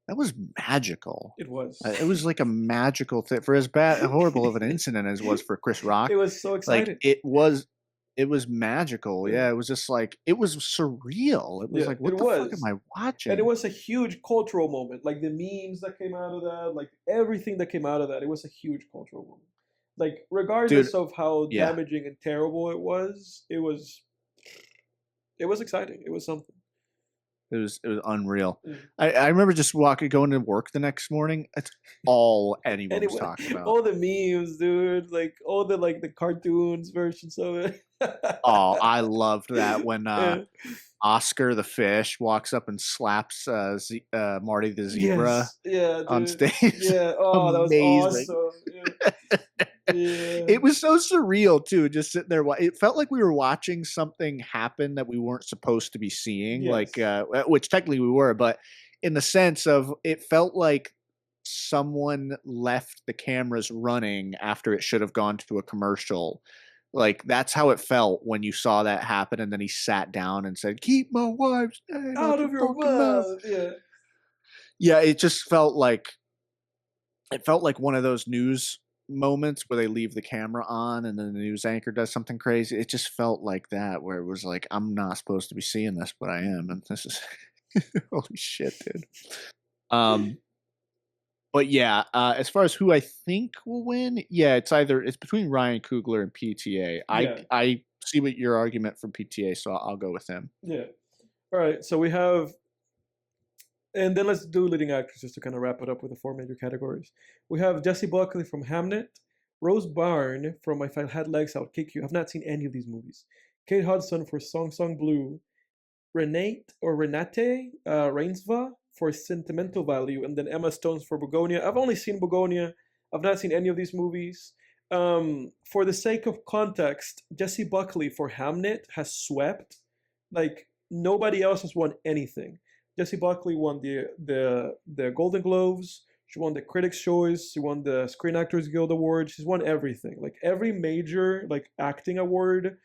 That was magical. It was. It was like a magical thing. For as horrible of an incident as it was for Chris Rock. It was so exciting. Like, it was magical. Yeah, it was just like, it was surreal. It was like, what the fuck am I watching? And it was a huge cultural moment. Like, the memes that came out of that, like everything that came out of that, it was a huge cultural moment. Like, regardless of how damaging and terrible it was exciting. It was something. It was unreal. Mm. I remember just going to work the next morning. That's all anyone was talking about. All the memes, dude. Like, all the cartoons versions of it. Oh, I loved that when Oscar the fish walks up and slaps Marty the zebra on stage. Yeah. Oh, that was awesome. Yeah. Yeah. It was so surreal too, just sitting there. It felt like we were watching something happen that we weren't supposed to be seeing, like which technically we were, but in the sense of it felt like someone left the cameras running after it should have gone to a commercial. Like, that's how it felt when you saw that happen, and then he sat down and said, "Keep my wife's name out of your mouth." Yeah, it just felt like one of those news moments where they leave the camera on and then the news anchor does something crazy. It just felt like that, where it was like, I'm not supposed to be seeing this, but I am, and this is holy shit, dude. But yeah, as far as who I think will win, it's between Ryan Coogler and PTA. I see what your argument for PTA, so I'll go with him. Yeah. All right. So we have, and then let's do leading actors just to kind of wrap it up with the 4 major categories. We have Jessie Buckley from Hamnet, Rose Byrne from If I Had Legs, I'll Kick You. I've not seen any of these movies. Kate Hudson for Song Song Blue, Renate Rainsva for Sentimental Value, and then Emma Stone for Begonia. I've only seen Begonia. I've not seen any of these movies. For the sake of context, Jessie Buckley for Hamnet has swept. Like, nobody else has won anything. Jessie Buckley won the Golden Globes. She won the Critics' Choice. She won the Screen Actors Guild Award. She's won everything. Like, every major acting award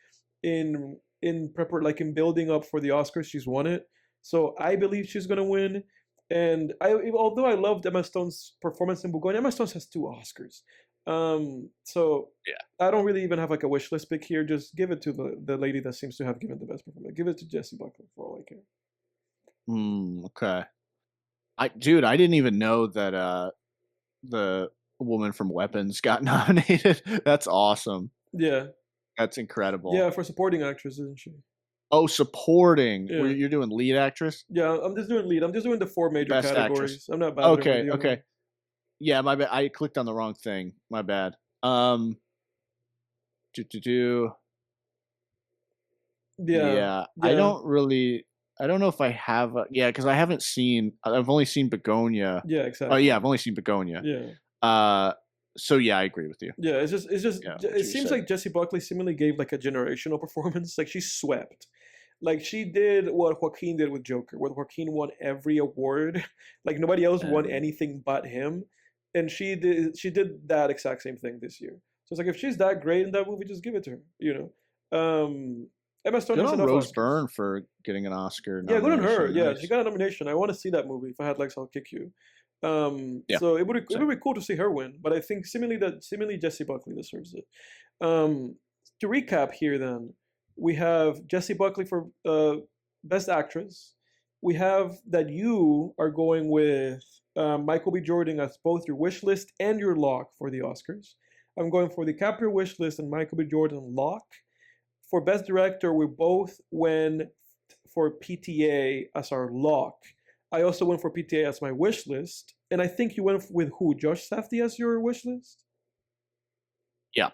in building up for the Oscars, she's won it. So I believe she's gonna win. And although I loved Emma Stone's performance in Begonia, Emma Stone has 2 Oscars. So I don't really even have a wish list pick here. Just give it to the lady that seems to have given the best performance. Give it to Jessie Buckley for all I care. Okay. I didn't even know that the woman from Weapons got nominated. That's awesome. Yeah. That's incredible. Yeah, for supporting actress, isn't she? Oh, supporting. Yeah. You're doing lead actress? Yeah, I'm just doing lead. I'm just doing the 4 major Best categories. Actress. I'm not bad. Okay. Yeah, my bad. I clicked on the wrong thing. My bad. Do do do. Yeah, Yeah, yeah, I don't know if I have yeah, because I haven't seen I've only seen Begonia. yeah, Oh, exactly. yeah, I've only seen Begonia. Yeah. Uh, so yeah, I agree with you. Yeah, Yeah, it what you seems said. like Jessie Buckley seemingly gave like a generational performance. Like she swept. Like she did what Joaquin did with Joker, where Joaquin won every award. Like nobody else won And anything but him. And she did that exact same thing this year. So it's like if she's that great in that movie, just give it to her, you know. Emma Stone good has on enough Rose Oscars. Byrne for getting an Oscar Yeah, good on her. nomination. Yeah, she Nice. got a nomination. I want to see that movie. If I had legs, I'll kick you. Yeah, So it same. would be cool to see her win, but I think similarly Jessie Buckley deserves it. Um, to recap here, then we have Jessie Buckley for Best Actress. We have that you are going with Michael B. Jordan as both your wish list and your lock for the Oscars. I'm going for DiCaprio wish list and Michael B. Jordan lock. For Best Director, we both went for PTA as our lock. I also went for PTA as my wish list, and I think you went with who? Josh Safdie as your wish list. Yeah.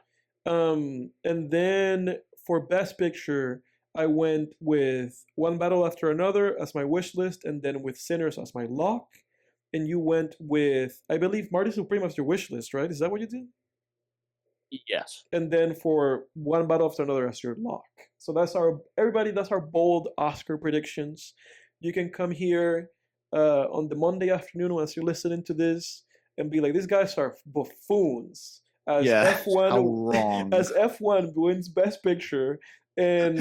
And then for Best Picture, I went with One Battle After Another as my wish list, and then with Sinners as my lock. And you went with, I believe, Marty Supreme as your wish list, right? Is that what you did? Yes. And then for One Battle After Another as your lock. So that's our everybody. That's our bold Oscar predictions. You can come here on the Monday afternoon once you're listening to this and be like, "These guys are buffoons." As Yeah. F one How wrong. as F1 wins Best Picture and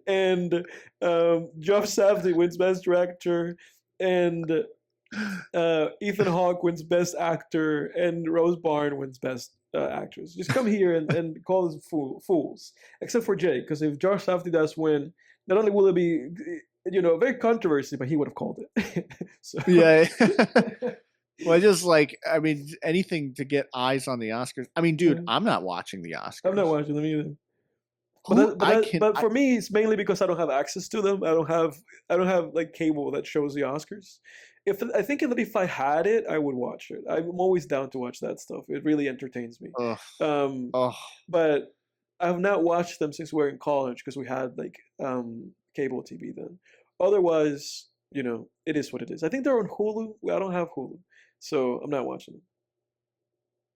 and Josh Safdie wins Best Director and Ethan Hawke wins Best Actor, and Rose Byrne wins Best Actress. Just come here and call us fools, except for Jake, because if Josh Safdie does win, not only will it be, very controversy, but he would have called it. So Yeah. Well, just like I mean, anything to get eyes on the Oscars. I mean, dude, I'm not watching the I'm not Oscars. watching them either. Who I can But for me, it's mainly because I don't have access to them. I don't have like cable that shows the Oscars. If I think that if I had it, I would watch it. I'm always down to watch that stuff. It really entertains me. ugh, Um, ugh. but I have not watched them since we were in college because we had like cable TV then. Otherwise, it is what it is. I think they're on Hulu. I don't have Hulu, so I'm not watching them.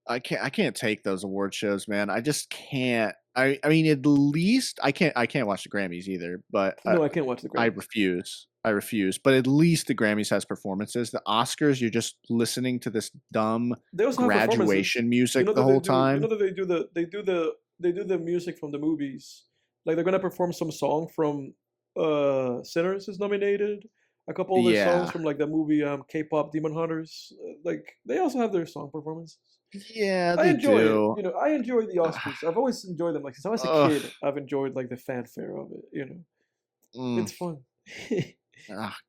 I can't take those award shows, man. I just can't. I mean, at least I can't watch the Grammys either, but No, I can't watch the I Grammys. refuse. I refuse. But at least the Grammys has performances. The Oscars, you're just listening to this dumb They also have performances. graduation You music know the that they whole do. You know time. that they do the music from the movies. Like they're gonna perform some song from Sinners is nominated. A couple of their songs Yeah. from like the movie K-pop Demon Hunters. Like they also have their song performances. Yeah, I they enjoy it. do. I enjoy the Oscars. I've always enjoyed them. Like since I was a Ugh. kid, I've enjoyed like the fanfare of it. Mm. It's fun. Just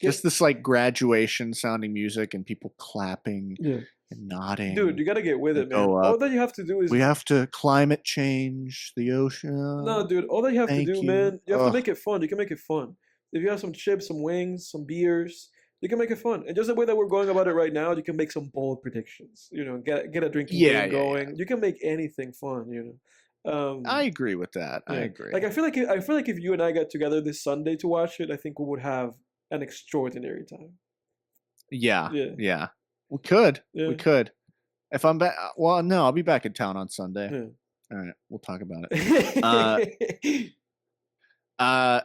Get this like graduation sounding music and people clapping Yeah, and dude, nodding you gotta get with to it, man. go All up. that you have to do is We have to climate change the No, ocean. dude, all that you have to Thank do, you. man, you have to make it fun. You can make it fun. If you have some chips, some wings, some beers, you can make it fun. And just the way that we're going about it right now, you can make some bold predictions. Get a drinking Yeah, game yeah, yeah. going. You can make anything fun. I Um, agree with that. I yeah. Like agree. I feel like if you and I got together this Sunday to watch it, I think we would have an extraordinary time. Yeah, Yeah, yeah. We could. We yeah, could. If I'm back, well, no, I'll be back in town on Sunday. yeah. All right, we'll talk about it. Uh, uh,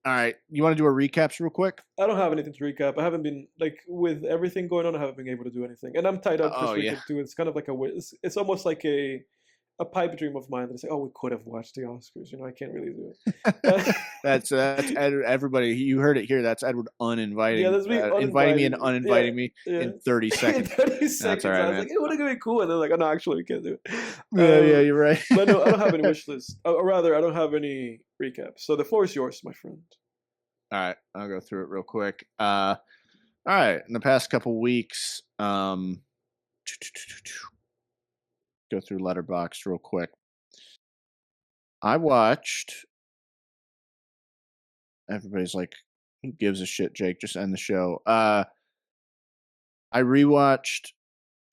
all right. You want to do a recaps real quick? I don't have anything to recap. I haven't been like with everything going on. I haven't been able to do anything, and I'm tied up Oh this yeah, weekend too. It's kind of like it's almost like a pipe dream of mine that I say, oh, we could have watched the Oscars. I can't really do it. that's everybody. You heard it here. That's Edward Yeah, that's me inviting me and uninviting me. Yeah, uninviting me yeah. in 30 In seconds. 30 That's all seconds, I right, was man. like, it would have been cool, and then like, oh no, actually, we can't do it. Yeah, yeah, you're right. But no, I don't have any wish list. Or rather, I don't have any recaps. So the floor is yours, my friend. All right, I'll go through it real quick. All right, in the past couple weeks, go through Letterbox real quick. I watched. Everybody's like, "Who gives a shit, Jake? Just end the show." I rewatched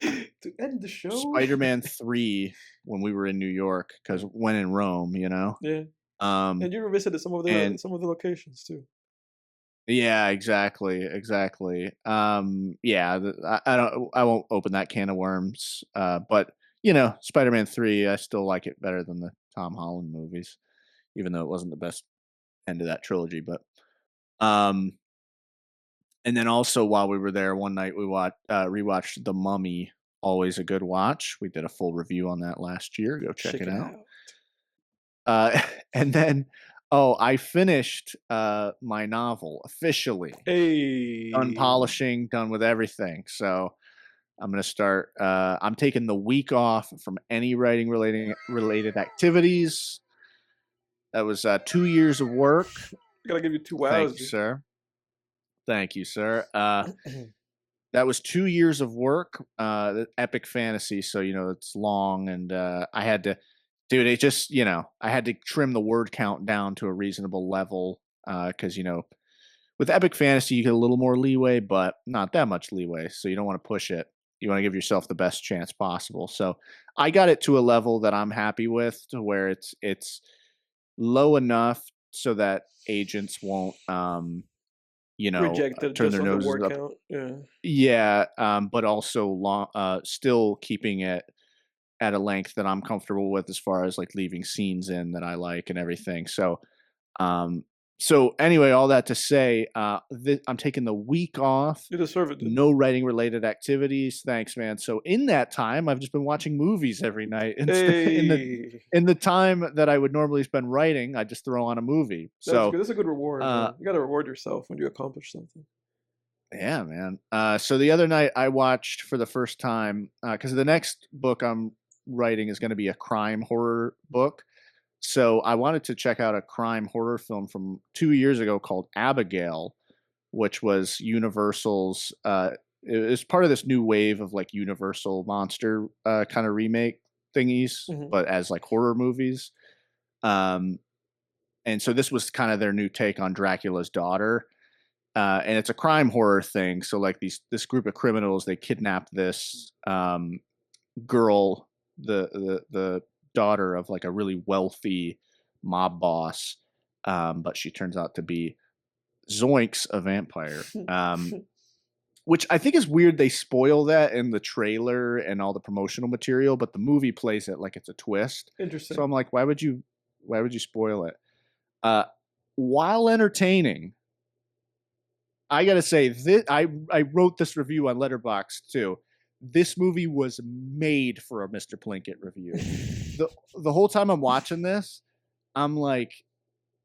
To end the show. Spider-Man 3 when we were in New York because when in Rome, you know. Yeah, Um, and you revisited and some of the locations too. yeah, exactly. Yeah, I won't open that can of worms. But you know, Spider-Man 3, I still like it better than the Tom Holland movies, even though it wasn't the best end of that trilogy. But um, and then also while we were there one night, we rewatched The Mummy. Always a good watch. We did a full review on that last year. Go check it out. Uh, and then, I finished my novel officially. Done Hey, polishing, done with everything. So I'm gonna start. I'm taking the week off from any writing related activities. That was 2 years of work. I gotta give you two Thank wows, you, sir. Thank you, sir. That was 2 years of work. Epic fantasy, so you know it's long, and I had to, dude. It just I had to trim the word count down to a reasonable level because with epic fantasy you get a little more leeway, but not that much leeway. So you don't want to push it. You want to give yourself the best chance possible. So I got it to a level that I'm happy with, to where it's low enough so that agents won't rejected turn just their on the noses word up. count. Yeah, Yeah, but also still keeping it at a length that I'm comfortable with, as far as like leaving scenes in that I like and everything. Um, so anyway, all that to say, I'm taking the week off. you deserve it, dude. No writing related activities. Thanks, man. So in that time, I've just been watching movies every night. Instead, Hey, in the time that I would normally spend writing, I just throw on a movie. that's So good. That's a good reward, uh, man. You gotta reward yourself when you accomplish something. yeah, man. So the other night I watched for the first time, because the next book I'm writing is going to be a crime horror book. So I wanted to check out a crime horror film from 2 years ago called Abigail, which was Universal's. It was part of this new wave of like Universal monster kind of remake thingies, Hmm. but as like horror movies. Um, and so this was kind of their new take on Dracula's daughter, and it's a crime horror thing. So like this group of criminals, they kidnap this girl, the daughter of like a really wealthy mob boss, but she turns out to be Zoinks, a vampire. Which I think is weird. They spoil that in the trailer and all the promotional material, but the movie plays it like it's a twist. So Interesting. I'm like, why would you spoil it? Uh, while entertaining, I gotta say, I wrote this review on Letterboxd too. This movie was made for a Mr. Plinkett review. The whole time I'm watching this, I'm like,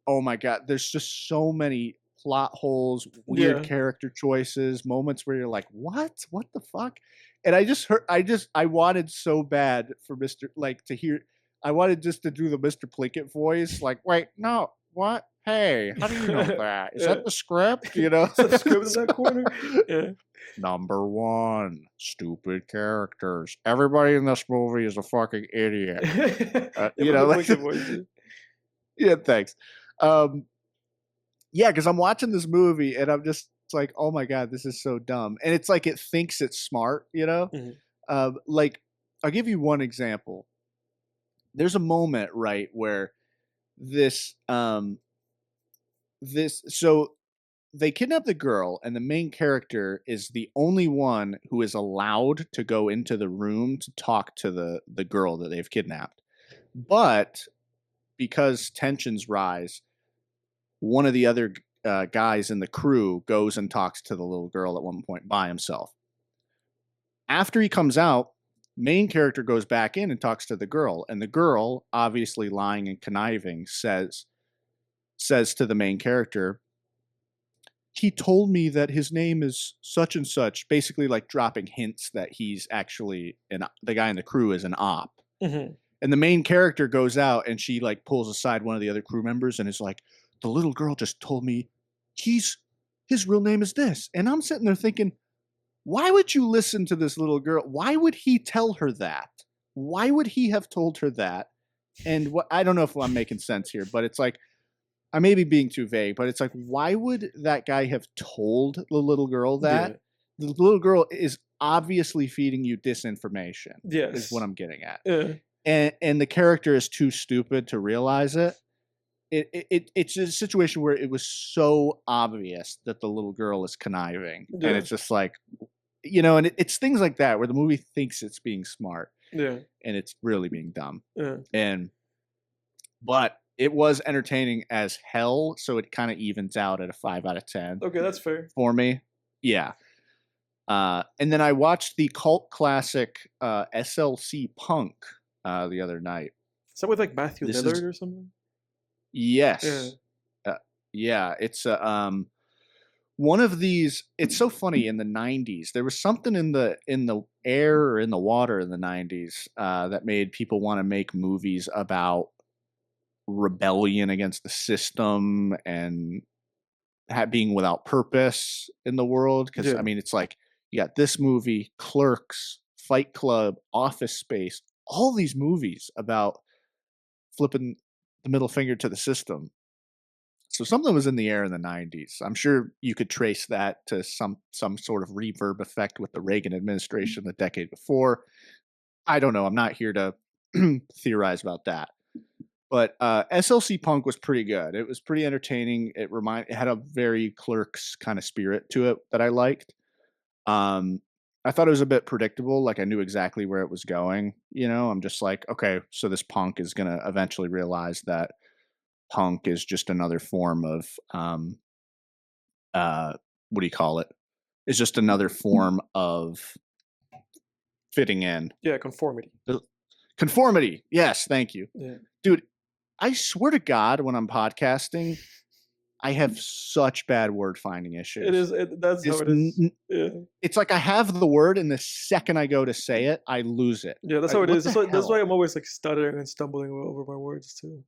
oh my god, there's just so many plot holes, weird Yeah. character choices, moments where you're like, what the fuck? And I wanted so bad for Mr. like to hear. I wanted just to do the Mr. Plinkett voice, like, wait, no, what? Hey, how do you know that? Is Yeah. that the script? You know, Is that the script in that corner? Yeah. Number one, stupid characters. Everybody in this movie is a fucking idiot. Yeah, You put know, the like, Plinkett voice. Yeah. yeah, thanks. Um, yeah, because I'm watching this movie and I'm just like, oh my god, this is so dumb. And it's like it thinks it's smart, you know? Mhm. Like, I'll give you one example. There's a moment, right, where this so they kidnap the girl, and the main character is the only one who is allowed to go into the room to talk to the girl that they've kidnapped. But because tensions rise, one of the other guys in the crew goes and talks to the little girl at one point by himself. After he comes out, main character goes back in and talks to the girl, and the girl, obviously lying and conniving, says to the main character, he told me that his name is such and such, basically like dropping hints that he's actually the guy in the crew is an op. Mhm. And the main character goes out and she like pulls aside one of the other crew members and is like, the little girl just told me his real name is this. And I'm sitting there thinking, why would you listen to this little girl? Why would he tell her that? Why would he have told her that? And what, I don't know if I'm making sense here, but it's like, I may be being too vague, but it's like, why would that guy have told the little girl that? Yeah. the little girl is obviously feeding you disinformation. Yes. Is what I'm getting at. Yeah. And the character is too stupid to realize it. It's a situation where it was so obvious that the little girl is conniving, and it's just like, and it's things like that where the movie thinks it's being smart, Yeah. and it's really being dumb. Yeah. But it was entertaining as hell, so it kind of evens out at a 5 out of 10. Okay, that's fair for me. Yeah. And then I watched the cult classic SLC Punk the other night. Is that with like Matthew Lillard or something? Yes. Yeah. It's one of these. It's so funny. In the 90s, there was something in the air or in the water in the 90s that made people want to make movies about rebellion against the system and being without purpose in the world. Because I mean, it's like you got this movie, Clerks, Fight Club, Office Space, all these movies about flipping the middle finger to the system. So something was in the air in the 90s. I'm sure you could trace that to some sort of reverb effect with the Reagan administration the decade before. I don't know. I'm not here to theorize about that. But SLC Punk was pretty good. It was pretty entertaining. It had a very Clerks kind of spirit to it that I liked. I thought it was a bit predictable. Like I knew exactly where it was going. I'm just like, okay, so this punk is going to eventually realize that punk is just another form of, what do you call it? It's just another form of fitting in. Yeah, conformity. Conformity. Yes, thank you. Yeah. Dude, I swear to God, when I'm podcasting, I have such bad word finding issues. That's how it is. Yeah. It's like I have the word, and the second I go to say it, I lose it. Yeah, that's how it is. That's why I'm always like stuttering and stumbling over my words too.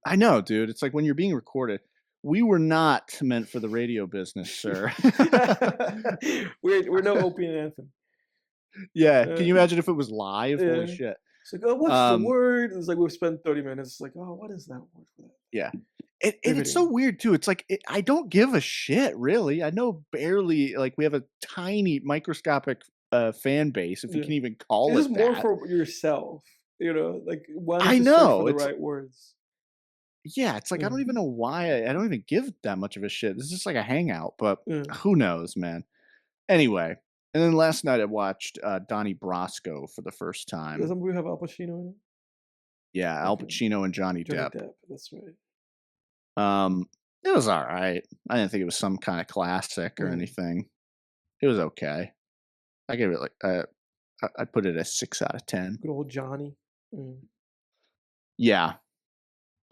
I know, dude. It's like when you're being recorded. We were not meant for the radio business, sir. we're no Opie and Anthony. Yeah. Can you imagine if it was live? Yeah. Holy shit. It's like, oh, what's the word? It's like we've spent 30 minutes. Like, oh, what is that word for that? Yeah. And it's so weird too. It's like I don't give a shit, really. I know barely. Like we have a tiny microscopic fan base, if you can even call it. It's more for yourself, like I know for the right words. Yeah, it's like I don't even know why I don't even give that much of a shit. It's just like a hangout, but who knows, man. Anyway, and then last night I watched Donnie Brasco for the first time. Doesn't we have Al Pacino in it? Yeah, Al Pacino and Johnny Depp. That's right. It was all right. I didn't think it was some kind of classic or anything. It was okay. I gave it like I'd put it a 6 out of 10. Good old Johnny. Yeah.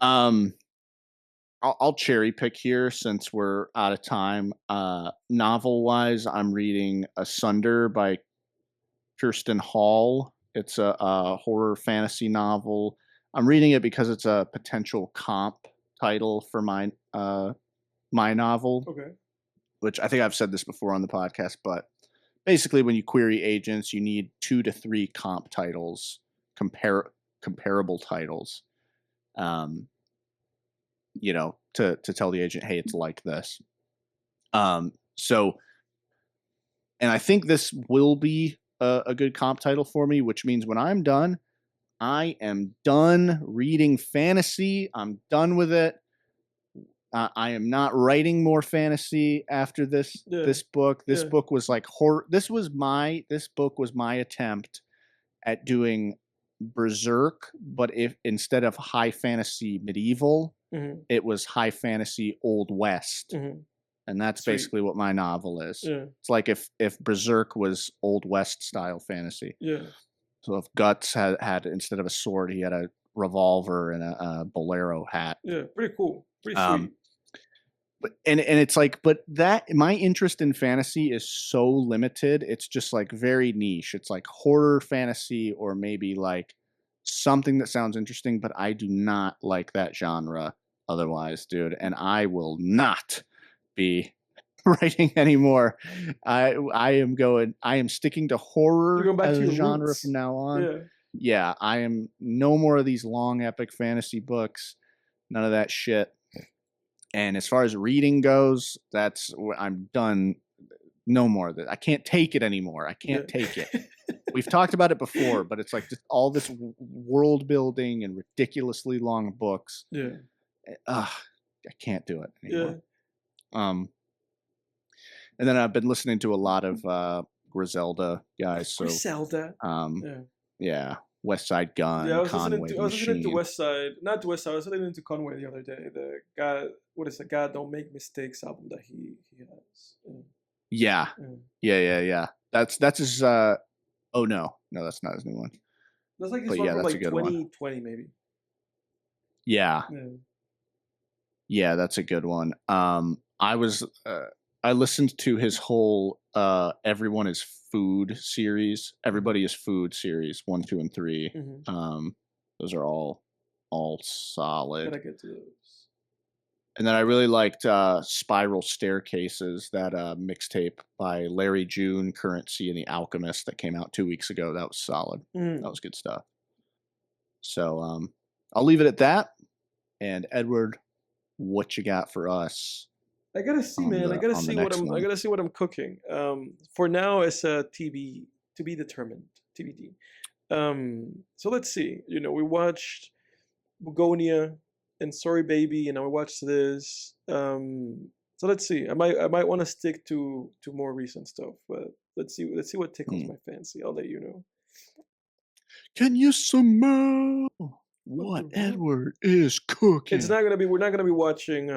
I'll cherry pick here since we're out of time. Novel wise, I'm reading Asunder by Kerstin Hall. It's a horror fantasy novel. I'm reading it because it's a potential comp title for my novel. Okay. Which I think I've said this before on the podcast, but basically when you query agents, you need 2 to 3 comp titles, comparable titles. To tell the agent, hey, it's like this. So, and I think this will be a good comp title for me, which means when I'm done, I am done reading fantasy. I'm done with it. I am not writing more fantasy after this book. This book was like horror. This book was my attempt at doing Berserk, but if instead of high fantasy medieval, it was high fantasy Old West. And that's basically what my novel is. Yeah. It's like if Berserk was Old West style fantasy. Yeah. So if Guts had instead of a sword, he had a revolver and a bolero hat. Yeah, pretty cool. Pretty sweet. But it's like, but that my interest in fantasy is so limited. It's just like very niche. It's like horror fantasy or maybe like something that sounds interesting, but I do not like that genre otherwise, dude. And I will not be writing anymore. I am sticking to horror as a genre from now on. Yeah, I am no more of these long epic fantasy books. None of that shit. And as far as reading goes, I'm done. no more of that. I can't take it anymore. I can't take it. We've talked about it before, but it's like just all this world building and ridiculously long books. Yeah. I can't do it anymore. Yeah. And then I've been listening to a lot of Griselda guys. So Griselda. Yeah. West Side Gun. Yeah, I was Conway the listening to Machine. West Side. Not West Side. I was listening to Conway the other day. The guy, what is the God Don't Make Mistakes album that he has. Yeah. That's his. Oh no, that's not his new one. That's like his one from like 2020 maybe. Yeah. Yeah, that's a good one. I listened to his whole Everyone is Food series. Everybody is Food series 1, 2, and 3. Mm-hmm. Those are all solid. Gotta get to those. And then I really liked Spiral Staircases, that mixtape by Larry June, Currency, and the Alchemist that came out 2 weeks ago. That was solid. That was good stuff. So I'll leave it at that. And Edward, what you got for us? I gotta see, man. I gotta see what I'm cooking. For now, it's a TB to be determined, TBD. So let's see. We watched Begonia and Sorry Baby, and I watched this. So let's see. I might want to stick to more recent stuff, but let's see what tickles my fancy. I'll let you know. Can you smell what Edward is cooking? It's not gonna be. We're not gonna be watching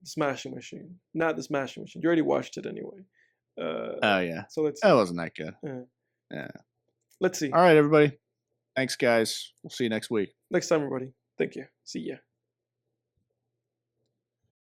Smashing Machine. Not the Smashing Machine. You already watched it anyway. Oh yeah. So let's see. That wasn't that good. Yeah. Let's see. All right, everybody. Thanks, guys. We'll see you next week. Next time, everybody. Thank you. See ya.